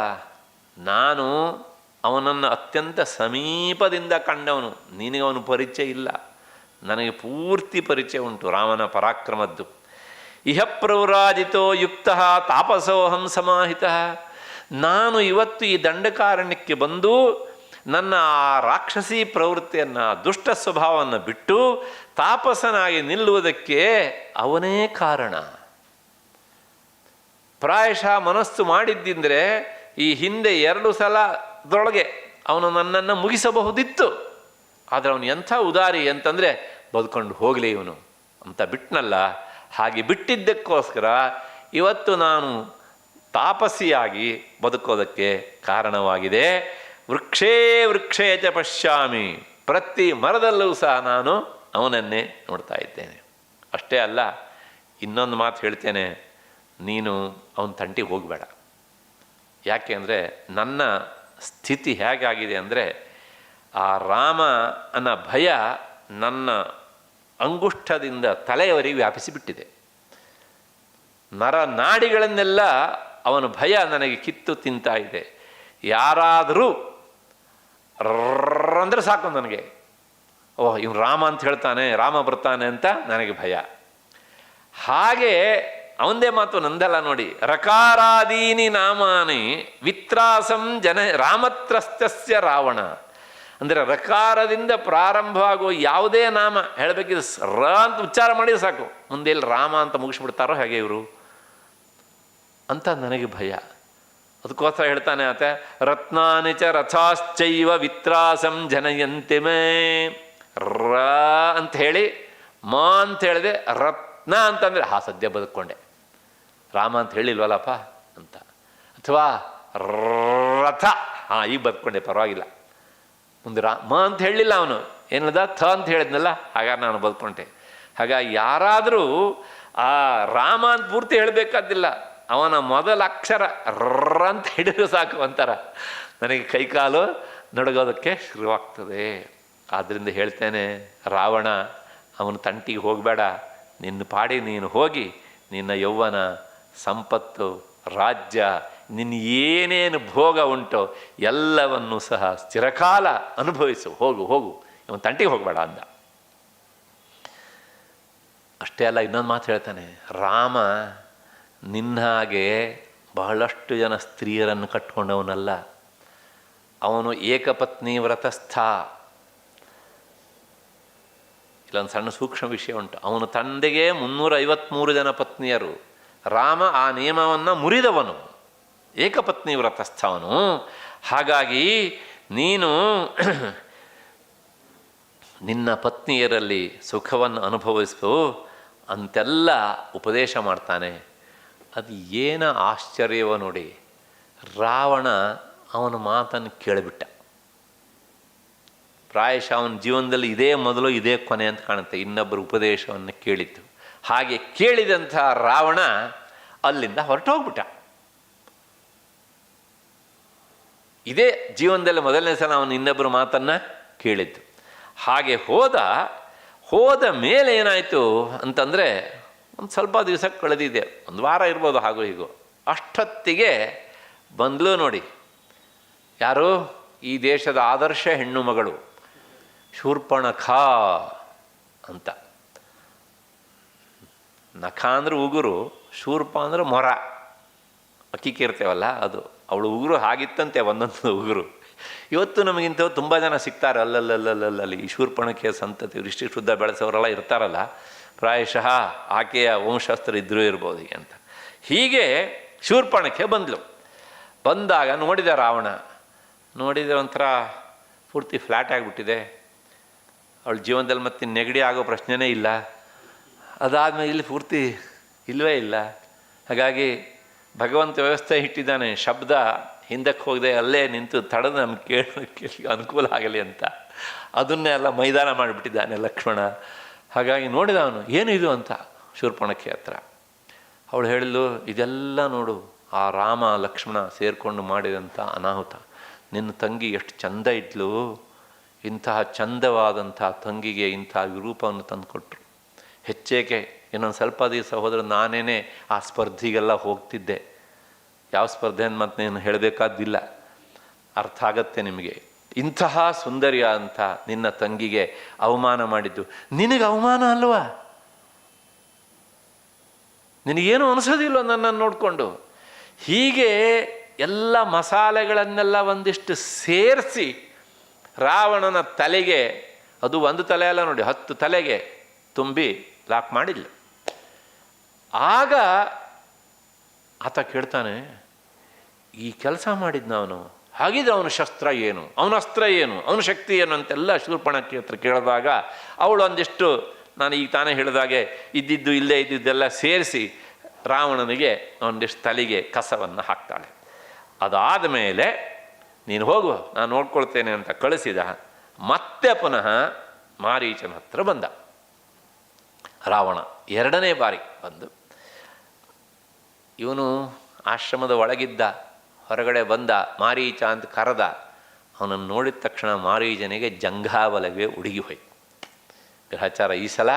ನಾನು ಅವನನ್ನು ಅತ್ಯಂತ ಸಮೀಪದಿಂದ ಕಂಡವನು, ನಿನಗೆ ಅವನು ಪರಿಚಯ ಇಲ್ಲ, ನನಗೆ ಪೂರ್ತಿ ಪರಿಚಯ ಉಂಟು ರಾಮನ ಪರಾಕ್ರಮದ್ದು. ಇಹ ಪ್ರವ್ರಾಜಿತೋ ಯುಕ್ತ ತಾಪಸೋಹಂ ಸಮಾಹಿತ. ನಾನು ಇವತ್ತು ಈ ದಂಡಕಾರಣ್ಯಕ್ಕೆ ಬಂದು ನನ್ನ ಆ ರಾಕ್ಷಸಿ ಪ್ರವೃತ್ತಿಯನ್ನು, ದುಷ್ಟ ಸ್ವಭಾವವನ್ನು ಬಿಟ್ಟು ತಾಪಸನಾಗಿ ನಿಲ್ಲುವುದಕ್ಕೆ ಅವನೇ ಕಾರಣ. ಪ್ರಾಯಶಃ ಮನಸ್ಸು ಮಾಡಿದ್ದಿಂದರೆ ಈ ಹಿಂದೆ 2 ಸಲದೊಳಗೆ ಅವನು ನನ್ನನ್ನು ಮುಗಿಸಬಹುದಿತ್ತು. ಆದರೆ ಅವನು ಎಂಥ ಉದಾರಿ ಅಂತಂದರೆ ಬದುಕೊಂಡು ಹೋಗಲಿ ಇವನು ಅಂತ ಬಿಟ್ಟನಲ್ಲ. ಹಾಗೆ ಬಿಟ್ಟಿದ್ದಕ್ಕೋಸ್ಕರ ಇವತ್ತು ನಾನು ತಾಪಸಿಯಾಗಿ ಬದುಕೋದಕ್ಕೆ ಕಾರಣವಾಗಿದೆ. ವೃಕ್ಷೇ ವೃಕ್ಷೇ ಚ ಪಶ್ಯಾಮಿ, ಪ್ರತಿ ಮರದಲ್ಲೂ ಸಹ ನಾನು ಅವನನ್ನೇ ನೋಡ್ತಾ ಇದ್ದೇನೆ. ಅಷ್ಟೇ ಅಲ್ಲ, ಇನ್ನೊಂದು ಮಾತು ಹೇಳ್ತೇನೆ, ನೀನು ಅವನ ತಂಟಿಗೆ ಹೋಗಬೇಡ. ಯಾಕೆ ಅಂದರೆ ನನ್ನ ಸ್ಥಿತಿ ಹೇಗಾಗಿದೆ ಅಂದರೆ ಆ ರಾಮ ಅನ್ನೋ ಭಯ ನನ್ನ ಅಂಗುಷ್ಠದಿಂದ ತಲೆಯವರೆಗೆ ವ್ಯಾಪಿಸಿಬಿಟ್ಟಿದೆ. ನರನಾಡಿಗಳನ್ನೆಲ್ಲ ಅವನ ಭಯ ನನಗೆ ಕಿತ್ತು ತಿಂತಾ ಇದೆ. ಯಾರಾದರೂ ಅಂದರೆ ಸಾಕು ನನಗೆ, ಓಹ್ ಇವನು ರಾಮ ಅಂತ ಹೇಳ್ತಾನೆ, ರಾಮ ಬರ್ತಾನೆ ಅಂತ ನನಗೆ ಭಯ. ಹಾಗೆ ಅವಂದೇ ಮಾತು, ನಂದಲ್ಲ ನೋಡಿ. ರಕಾರಾದೀನಿ ನಾಮಾನಿ ವಿತ್ರಾಸಂ ಜನ ರಾಮತ್ರಸ್ತಸ್ಯ ರಾವಣ. ಅಂದರೆ ರಕಾರದಿಂದ ಪ್ರಾರಂಭವಾಗುವ ಯಾವುದೇ ನಾಮ ಹೇಳಬೇಕಿದ್ರೆ ರ ಅಂತ ಉಚ್ಚಾರ ಮಾಡಿದ್ರೆ ಸಾಕು, ಮುಂದೆ ಇಲ್ಲಿ ರಾಮ ಅಂತ ಮುಗಿಸ್ಬಿಡ್ತಾರೋ ಹಾಗೆ ಇವರು ಅಂತ ನನಗೆ ಭಯ. ಅದಕ್ಕೋಸ್ಕರ ಹೇಳ್ತಾನೆ ಆತ, ರತ್ನಾನಿ ಚ ರಥಾಶ್ಚೈವ ವಿತ್ರಾಸಂ ಜನಯಂತಿ ಮೇ. ರ ಅಂತ ಹೇಳಿ ಮ ಅಂತ ಹೇಳಿದೆ, ರತ್ನ ಅಂತಂದರೆ ಸದ್ಯ ಬದುಕೊಂಡೆ, ರಾಮ ಅಂತ ಹೇಳಿಲ್ವಲ್ಲಪ್ಪ ಅಂತ. ಅಥವಾ ರಥ, ಈಗ ಬದುಕೊಂಡೆ ಪರವಾಗಿಲ್ಲ. ಮುಂದೆ ಮ ಅಂತ ಹೇಳಲಿಲ್ಲ ಅವನು, ಏನದ ಥ ಅಂತ ಹೇಳಿದ್ನಲ್ಲ, ಹಾಗಾಗಿ ನಾನು ಬದುಕೊಂಡೆ. ಹಾಗಾಗಿ ಯಾರಾದರೂ ಆ ರಾಮ ಅಂತ ಪೂರ್ತಿ ಹೇಳಬೇಕಾದಿಲ್ಲ, ಅವನ ಮೊದಲ ಅಕ್ಷರ ರ ಅಂತ ಹಿಡಿದು ಸಾಕು ಅಂತಾರ, ನನಗೆ ಕೈಕಾಲು ನಡುಗೋದಕ್ಕೆ ಶುರುವಾಗ್ತದೆ. ಆದ್ದರಿಂದ ಹೇಳ್ತೇನೆ, ರಾವಣ ಅವನ ತಂಟಿಗೆ ಹೋಗಬೇಡ, ನಿನ್ನ ಪಾಡಿ ನೀನು ಹೋಗಿ ನಿನ್ನ ಯೌವನ, ಸಂಪತ್ತು, ರಾಜ್ಯ, ನಿನ್ನ ಏನೇನು ಭೋಗ ಉಂಟೋ ಎಲ್ಲವನ್ನೂ ಸಹ ಚಿರಕಾಲ ಅನುಭವಿಸು, ಹೋಗು ಹೋಗು, ಇವನು ತಂಟಿಗೆ ಹೋಗಬೇಡ ಅಂದ. ಅಷ್ಟೇ ಅಲ್ಲ, ಇನ್ನೊಂದು ಮಾತು ಹೇಳ್ತಾನೆ, ರಾಮ ನಿನ್ನ ಹಾಗೆ ಬಹಳಷ್ಟು ಜನ ಸ್ತ್ರೀಯರನ್ನು ಕಟ್ಕೊಂಡವನಲ್ಲ, ಅವನು ಏಕಪತ್ನಿ ವ್ರತಸ್ಥ. ಇಲ್ಲೊಂದು ಸಣ್ಣ ಸೂಕ್ಷ್ಮ ವಿಷಯ ಉಂಟು, ಅವನು ತಂದೆಗೆ 353 ಜನ ಪತ್ನಿಯರು. ರಾಮ ಆ ನಿಯಮವನ್ನು ಮುರಿದವನು, ಏಕಪತ್ನಿ ವ್ರತಸ್ಥವನು. ಹಾಗಾಗಿ ನೀನು ನಿನ್ನ ಪತ್ನಿಯರಲ್ಲಿ ಸುಖವನ್ನು ಅನುಭವಿಸು ಅಂತೆಲ್ಲ ಉಪದೇಶ ಮಾಡ್ತಾನೆ. ಅದು ಏನ ಆಶ್ಚರ್ಯವೋ ನೋಡಿ, ರಾವಣ ಅವನ ಮಾತನ್ನು ಕೇಳಿಬಿಟ್ಟ. ಪ್ರಾಯಶಃ ಅವನ ಜೀವನದಲ್ಲಿ ಇದೇ ಮೊದಲು ಇದೇ ಕೊನೆ ಅಂತ ಕಾಣುತ್ತೆ, ಇನ್ನೊಬ್ಬರ ಉಪದೇಶವನ್ನು ಕೇಳಿದ್ದು. ಹಾಗೆ ಕೇಳಿದಂಥ ರಾವಣ ಅಲ್ಲಿಂದ ಹೊರಟೋಗ್ಬಿಟ್ಟ. ಇದೇ ಜೀವನದಲ್ಲಿ ಮೊದಲನೇ ಸಲ ಅವನು ಇನ್ನೊಬ್ಬರ ಮಾತನ್ನು ಕೇಳಿದ್ದು. ಹಾಗೆ ಹೋದ ಮೇಲೆ ಏನಾಯಿತು ಅಂತಂದರೆ, ಒಂದು ಸ್ವಲ್ಪ ದಿವಸ ಕಳೆದಿದೆ, ಒಂದು ವಾರ ಇರ್ಬೋದು ಹಾಗೂ ಹೀಗೂ. ಅಷ್ಟೊತ್ತಿಗೆ ಬಂದ್ಲು ನೋಡಿ, ಯಾರು? ಈ ದೇಶದ ಆದರ್ಶ ಹೆಣ್ಣು ಮಗಳು ಶೂರ್ಪಣಖ ಅಂತ. ನಖ ಅಂದ್ರೆ ಉಗುರು, ಶೂರ್ಪ ಅಂದ್ರೆ ಮೊರ, ಅಕ್ಕಿಕ್ಕೆ ಇರ್ತೇವಲ್ಲ ಅದು. ಅವಳು ಉಗುರು ಹಾಗಿತ್ತಂತೆ, ಒಂದೊಂದು ಉಗುರು. ಇವತ್ತು ನಮಗಿಂತವ್ ತುಂಬ ಜನ ಸಿಗ್ತಾರೆ ಅಲ್ಲಲ್ಲಿ. ಈ ಶೂರ್ಪಣಖೆಯ ಸಂತತಿ ಇಷ್ಟು ಶುದ್ಧ ಬೆಳೆಸೋರೆಲ್ಲ ಇರ್ತಾರಲ್ಲ, ಪ್ರಾಯಶಃ ಆಕೆಯ ವಂಶಸ್ತ್ರ ಇದ್ರೂ ಇರ್ಬೋದು ಅಂತ. ಹೀಗೆ ಶೂರ್ಪಣಖೆ ಬಂದಾಗ ನೋಡಿದ ರಾವಣ, ನೋಡಿದರೆ ಒಂಥರ ಪೂರ್ತಿ ಫ್ಲ್ಯಾಟ್ ಆಗಿಬಿಟ್ಟಿದೆ. ಅವಳ ಜೀವನದಲ್ಲಿ ಮತ್ತೆ ನೆಗಡಿ ಆಗೋ ಪ್ರಶ್ನೆನೇ ಇಲ್ಲ. ಅದಾದಮೇಲೆ ಇಲ್ಲಿ ಪೂರ್ತಿ ಇಲ್ಲವೇ ಇಲ್ಲ. ಹಾಗಾಗಿ ಭಗವಂತ ವ್ಯವಸ್ಥೆ ಇಟ್ಟಿದ್ದಾನೆ, ಶಬ್ದ ಹಿಂದಕ್ಕೆ ಹೋಗದೆ ಅಲ್ಲೇ ನಿಂತು ತಡೆದು ನಮ್ಗೆ ಕೇಳಿ ಅನುಕೂಲ ಆಗಲಿ ಅಂತ ಅದನ್ನೇ ಎಲ್ಲ ಮೈದಾನ ಮಾಡಿಬಿಟ್ಟಿದ್ದಾನೆ ಲಕ್ಷ್ಮಣ. ಹಾಗಾಗಿ ನೋಡಿದ ಅವನು, ಏನಿದು ಅಂತ ಶೂರ್ಪಣಖೆ ಹತ್ರ. ಅವಳು ಹೇಳಿದ್ಲು, ಇದೆಲ್ಲ ನೋಡು, ಆ ರಾಮ ಲಕ್ಷ್ಮಣ ಸೇರಿಕೊಂಡು ಮಾಡಿದಂಥ ಅನಾಹುತ. ನಿನ್ನ ತಂಗಿ ಎಷ್ಟು ಚಂದ ಇದ್ಲು, ಇಂತಹ ಚಂದವಾದಂಥ ತಂಗಿಗೆ ಇಂಥ ವಿರೂಪವನ್ನು ತಂದುಕೊಟ್ರು. ಹೆಚ್ಚೇಕೆ ಇನ್ನೊಂದು ಸ್ವಲ್ಪ ದಿವಸ ಹೋದರೆ ನಾನೇನೆ ಆ ಸ್ಪರ್ಧೆಗೆಲ್ಲ ಹೋಗ್ತಿದ್ದೆ. ಯಾವ ಸ್ಪರ್ಧೆ ಅಂತ ಮತ್ತೆ ನೀನು ಹೇಳಬೇಕಾದ್ದಿಲ್ಲ, ಅರ್ಥ ಆಗತ್ತೆ ನಿಮಗೆ. ಇಂತಹ ಸುಂದರಿಯ ಅಂತ ನಿನ್ನ ತಂಗಿಗೆ ಅವಮಾನ ಮಾಡಿದ್ದು ನಿನಗೆ ಅವಮಾನ ಅಲ್ವಾ? ನಿನಗೇನು ಅನಿಸೋದಿಲ್ಲ ನನ್ನನ್ನು ನೋಡಿಕೊಂಡು? ಹೀಗೆ ಎಲ್ಲ ಮಸಾಲೆಗಳನ್ನೆಲ್ಲ ಒಂದಿಷ್ಟು ಸೇರಿಸಿ ರಾವಣನ ತಲೆಗೆ, ಅದು ಒಂದು ತಲೆ ಅಲ್ಲ ನೋಡಿ, 10 ತಲೆಗೆ ತುಂಬಿ ಲಾಕ್ ಮಾಡಿಲ್ಲ. ಆಗ ಆತ ಕೇಳ್ತಾನೆ, ಈ ಕೆಲಸ ಮಾಡಿದ್ನ ಅವನು, ಹಾಗಿದ್ರೆ ಅವನ ಶಸ್ತ್ರ ಏನು, ಅವನ ಅಸ್ತ್ರ ಏನು, ಅವನ ಶಕ್ತಿ ಏನು ಅಂತೆಲ್ಲ ಶೂರ್ಪಣಖಿ ಹತ್ರ ಕೇಳಿದಾಗ ಅವಳು ಒಂದಿಷ್ಟು, ನಾನು ಈಗ ತಾನೇ ಹೇಳಿದಾಗೆ ಇದ್ದಿದ್ದು ಇಲ್ಲೇ ಇದ್ದಿದ್ದೆಲ್ಲ ಸೇರಿಸಿ ರಾವಣನಿಗೆ ಒಂದಿಷ್ಟು ತಲೆಗೆ ಕಸವನ್ನು ಹಾಕ್ತಾಳೆ. ಅದಾದ ಮೇಲೆ ನೀನು ಹೋಗು, ನಾನು ನೋಡ್ಕೊಳ್ತೇನೆ ಅಂತ ಕಳಿಸಿದ. ಮತ್ತೆ ಪುನಃ ಮಾರೀಚನ ಹತ್ರ ಬಂದ ರಾವಣ, 2ನೇ ಬಾರಿ ಬಂದು. ಇವನು ಆಶ್ರಮದ ಒಳಗಿದ್ದ, ಹೊರಗಡೆ ಬಂದ, ಮಾರೀಚ ಅಂತ ಕರೆದ. ಅವನನ್ನು ನೋಡಿದ ತಕ್ಷಣ ಮಾರೀಚನಿಗೆ ಜಂಘಾಬಲವೇ ಉಡುಗಿ ಹೋಯ್ತು. ಗ್ರಹಚಾರ ಈ ಸಲ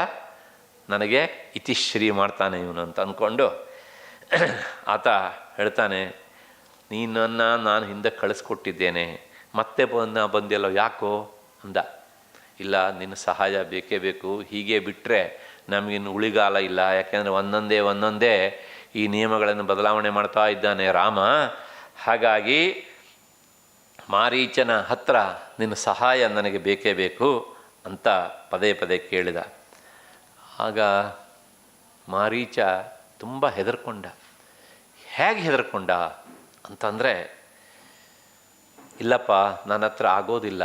ನನಗೆ ಇತಿಶ್ರೀ ಮಾಡ್ತಾನೆ ಇವನು ಅಂತ ಅಂದ್ಕೊಂಡು ಆತ ಹೇಳ್ತಾನೆ, ನೀನನ್ನು ನಾನು ಹಿಂದೆ ಕಳಿಸ್ಕೊಟ್ಟಿದ್ದೇನೆ, ಮತ್ತೆ ಬಂದೆಲ್ಲೋ ಯಾಕೋ ಅಂದ. ಇಲ್ಲ, ನಿನ್ನ ಸಹಾಯ ಬೇಕೇ ಬೇಕು, ಹೀಗೆ ಬಿಟ್ಟರೆ ನಮಗಿನ್ನು ಉಳಿಗಾಲ ಇಲ್ಲ. ಯಾಕೆಂದರೆ ಒಂದೊಂದೇ ಈ ನಿಯಮಗಳನ್ನು ಬದಲಾವಣೆ ಮಾಡ್ತಾ ಇದ್ದಾನೆ ರಾಮ. ಹಾಗಾಗಿ ಮಾರೀಚನ ಹತ್ರ ನಿನ್ನ ಸಹಾಯ ನನಗೆ ಬೇಕೇ ಬೇಕು ಅಂತ ಪದೇ ಪದೇ ಕೇಳಿದ. ಆಗ ಮಾರೀಚ ತುಂಬ ಹೆದರ್ಕೊಂಡ. ಹೇಗೆ ಹೆದರ್ಕೊಂಡ ಅಂತಂದರೆ, ಇಲ್ಲಪ್ಪ ನನ್ನ ಹತ್ರ ಆಗೋದಿಲ್ಲ,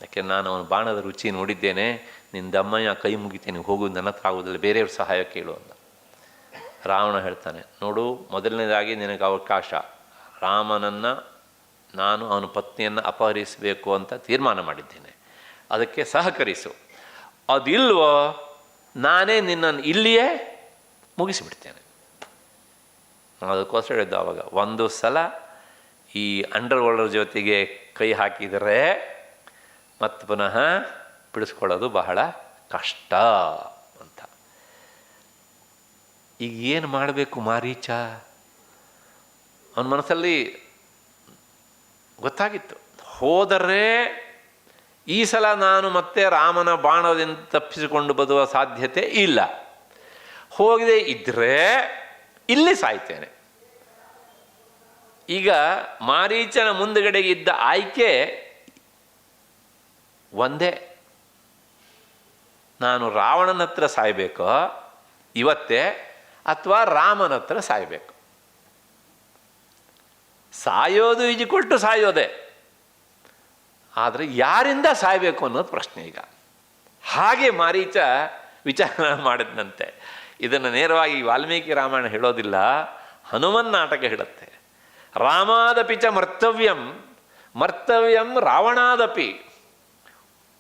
ಯಾಕೆ ನಾನು ಅವನ ಬಾಣದ ರುಚಿ ನೋಡಿದ್ದೇನೆ, ನಿನ್ನ ದಮ್ಮಯ್ಯ ಕೈ ಮುಗಿತೇನೆ, ಹೋಗೋದು ನನ್ನ ಹತ್ರ ಆಗೋದಿಲ್ಲ, ಬೇರೆಯವ್ರ ಸಹಾಯ ಕೇಳು ಅಂದ. ರಾವಣ ಹೇಳ್ತಾನೆ, ನೋಡು, ಮೊದಲನೇದಾಗಿ ನಿನಗೆ ಅವಕಾಶ, ರಾಮನನ್ನು ನಾನು ಅವನ ಪತ್ನಿಯನ್ನು ಅಪಹರಿಸಬೇಕು ಅಂತ ತೀರ್ಮಾನ ಮಾಡಿದ್ದೇನೆ, ಅದಕ್ಕೆ ಸಹಕರಿಸು. ಅದಿಲ್ವೋ ನಾನೇ ನಿನ್ನನ್ನು ಇಲ್ಲಿಯೇ ಮುಗಿಸಿಬಿಡ್ತೇನೆ. ಅದಕ್ಕೋಸ್ಕರ ಹೇಳಿದ್ದು ಆವಾಗ, ಒಂದು ಸಲ ಈ ಅಂಡರ್ವರ್ಲ್ಡ್ ಜೊತೆಗೆ ಕೈ ಹಾಕಿದರೆ ಮತ್ತು ಪುನಃ ಬಿಡಿಸ್ಕೊಳ್ಳೋದು ಬಹಳ ಕಷ್ಟ ಅಂತ. ಈಗ ಏನು ಮಾಡಬೇಕು ಮಾರೀಚ? ಅವನ ಮನಸ್ಸಲ್ಲಿ ಗೊತ್ತಾಗಿತ್ತು, ಹೋದರೆ ಈ ಸಲ ನಾನು ಮತ್ತೆ ರಾಮನ ಬಾಣದಿಂದ ತಪ್ಪಿಸಿಕೊಂಡು ಬರುವ ಸಾಧ್ಯತೆ ಇಲ್ಲ, ಹೋಗದೆ ಇದ್ದರೆ ಇಲ್ಲಿ ಸಾಯ್ತೇನೆ. ಈಗ ಮಾರೀಚನ ಮುಂದುಗಡೆಗೆ ಇದ್ದ ಆಯ್ಕೆ ಒಂದೇ, ನಾನು ರಾವಣನ ಹತ್ರ ಸಾಯಬೇಕೋ ಇವತ್ತೇ, ಅಥವಾ ರಾಮನ ಹತ್ರ ಸಾಯಬೇಕು. ಸಾಯೋದು ಈಜಿಕೊಟ್ಟು ಸಾಯೋದೆ, ಆದರೆ ಯಾರಿಂದ ಸಾಯಬೇಕು ಅನ್ನೋದು ಪ್ರಶ್ನೆ. ಈಗ ಹಾಗೆ ಮಾರೀಚ ವಿಚಾರ ಮಾಡಿದಂತೆ. ಇದನ್ನು ನೇರವಾಗಿ ವಾಲ್ಮೀಕಿ ರಾಮಾಯಣ ಹೇಳೋದಿಲ್ಲ, ಹನುಮನ್ ನಾಟಕ ಹೇಳುತ್ತೆ. ರಾಮಾದಪಿ ಚ ಮರ್ತವ್ಯಂ ಮರ್ತವ್ಯಂ ರಾವಣಾದಪಿ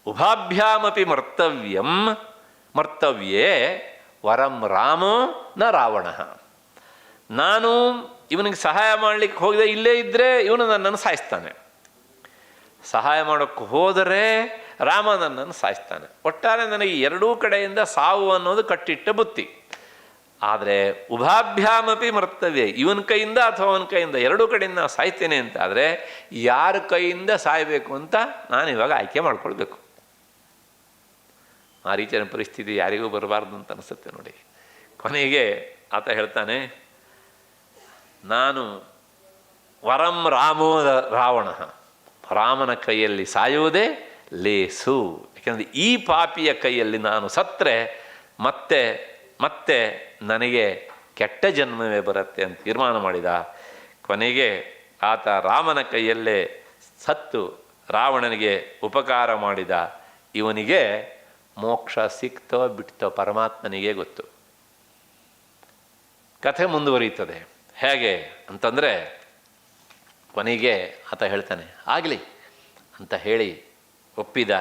ಉಭಾಭ್ಯಾಮಪಿ ಮರ್ತವ್ಯಂ ಮರ್ತವ್ಯೇ ವರಂ ರಾಮೋ ನ ರಾವಣ. ನಾನು ಇವನಿಗೆ ಸಹಾಯ ಮಾಡಲಿಕ್ಕೆ ಹೋಗದೆ ಇಲ್ಲೇ ಇದ್ದರೆ ಇವನು ನನ್ನನ್ನು ಸಾಯಿಸ್ತಾನೆ, ಸಹಾಯ ಮಾಡೋಕ್ಕೆ ಹೋದರೆ ರಾಮ ನನ್ನನ್ನು ಸಾಯಿಸ್ತಾನೆ. ಒಟ್ಟಾರೆ ನನಗೆ ಎರಡೂ ಕಡೆಯಿಂದ ಸಾವು ಅನ್ನೋದು ಕಟ್ಟಿಟ್ಟ ಬುತ್ತಿ. ಆದರೆ ಉಭಾಭ್ಯಾಮಪಿ ಮರ್ತವ್ಯ, ಇವನ ಕೈಯಿಂದ ಅಥವಾ ಅವನ ಕೈಯಿಂದ ಎರಡೂ ಕಡೆಯಿಂದ ಸಾಯ್ತೇನೆ ಅಂತ ಆದರೆ ಯಾರ ಕೈಯಿಂದ ಸಾಯಬೇಕು ಅಂತ ನಾನು ಇವಾಗ ಆಯ್ಕೆ ಮಾಡ್ಕೊಳ್ಬೇಕು. ಮಾರೀಚನ ಪರಿಸ್ಥಿತಿ ಯಾರಿಗೂ ಬರಬಾರ್ದು ಅಂತ ಅನಿಸುತ್ತೆ ನೋಡಿ. ಕೊನೆಗೆ ಆತ ಹೇಳ್ತಾನೆ, ನಾನು ವರಂ ರಾಮೋ ರಾವಣ, ರಾಮನ ಕೈಯಲ್ಲಿ ಸಾಯುವುದೇ ಲೇಸು, ಯಾಕೆಂದರೆ ಈ ಪಾಪಿಯ ಕೈಯಲ್ಲಿ ನಾನು ಸತ್ತರೆ ಮತ್ತೆ ಮತ್ತೆ ನನಗೆ ಕೆಟ್ಟ ಜನ್ಮವೇ ಬರುತ್ತೆ ಅಂತ ತೀರ್ಮಾನ ಮಾಡಿದ. ಕೊನೆಗೆ ಆತ ರಾಮನ ಕೈಯಲ್ಲೇ ಸತ್ತು ರಾವಣನಿಗೆ ಉಪಕಾರ ಮಾಡಿದ. ಇವನಿಗೆ ಮೋಕ್ಷ ಸಿಕ್ತೋ ಬಿಡ್ತೋ ಪರಮಾತ್ಮನಿಗೆ ಗೊತ್ತು. ಕಥೆ ಮುಂದುವರಿಯುತ್ತದೆ. ಹೇಗೆ ಅಂತಂದರೆ, ಕೊನೆಗೆ ಆತ ಹೇಳ್ತಾನೆ, ಆಗಲಿ ಅಂತ ಹೇಳಿ ಒಪ್ಪಿದ.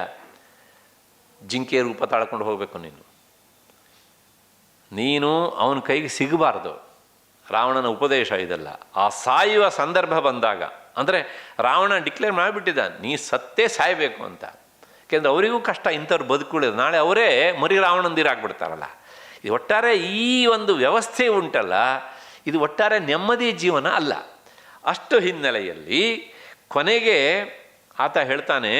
ಜಿಂಕೆ ರೂಪ ತಾಳ್ಕೊಂಡು ಹೋಗಬೇಕು ನೀನು ಅವನ ಕೈಗೆ ಸಿಗಬಾರ್ದು. ರಾವಣನ ಉಪದೇಶ ಇದೆಲ್ಲ. ಆ ಸಾಯುವ ಸಂದರ್ಭ ಬಂದಾಗ, ಅಂದರೆ ರಾವಣ ಡಿಕ್ಲೇರ್ ಮಾಡಿಬಿಟ್ಟಿದ್ದ, ನೀ ಸತ್ತೇ ಸಾಯಬೇಕು ಅಂತ. ಯಾಕೆಂದರೆ ಅವರಿಗೂ ಕಷ್ಟ, ಇಂಥವ್ರು ಬದುಕುಳಿದು ನಾಳೆ ಅವರೇ ಮರಿ ರಾವಣಂದಿರಾಗ್ಬಿಡ್ತಾರಲ್ಲ. ಇದು ಒಟ್ಟಾರೆ ಈ ಒಂದು ವ್ಯವಸ್ಥೆ ಉಂಟಲ್ಲ, ಇದು ಒಟ್ಟಾರೆ ನೆಮ್ಮದಿ ಜೀವನ ಅಲ್ಲ. ಅಷ್ಟು ಹಿನ್ನೆಲೆಯಲ್ಲಿ ಕೊನೆಗೆ ಆತ ಹೇಳ್ತಾನೆ,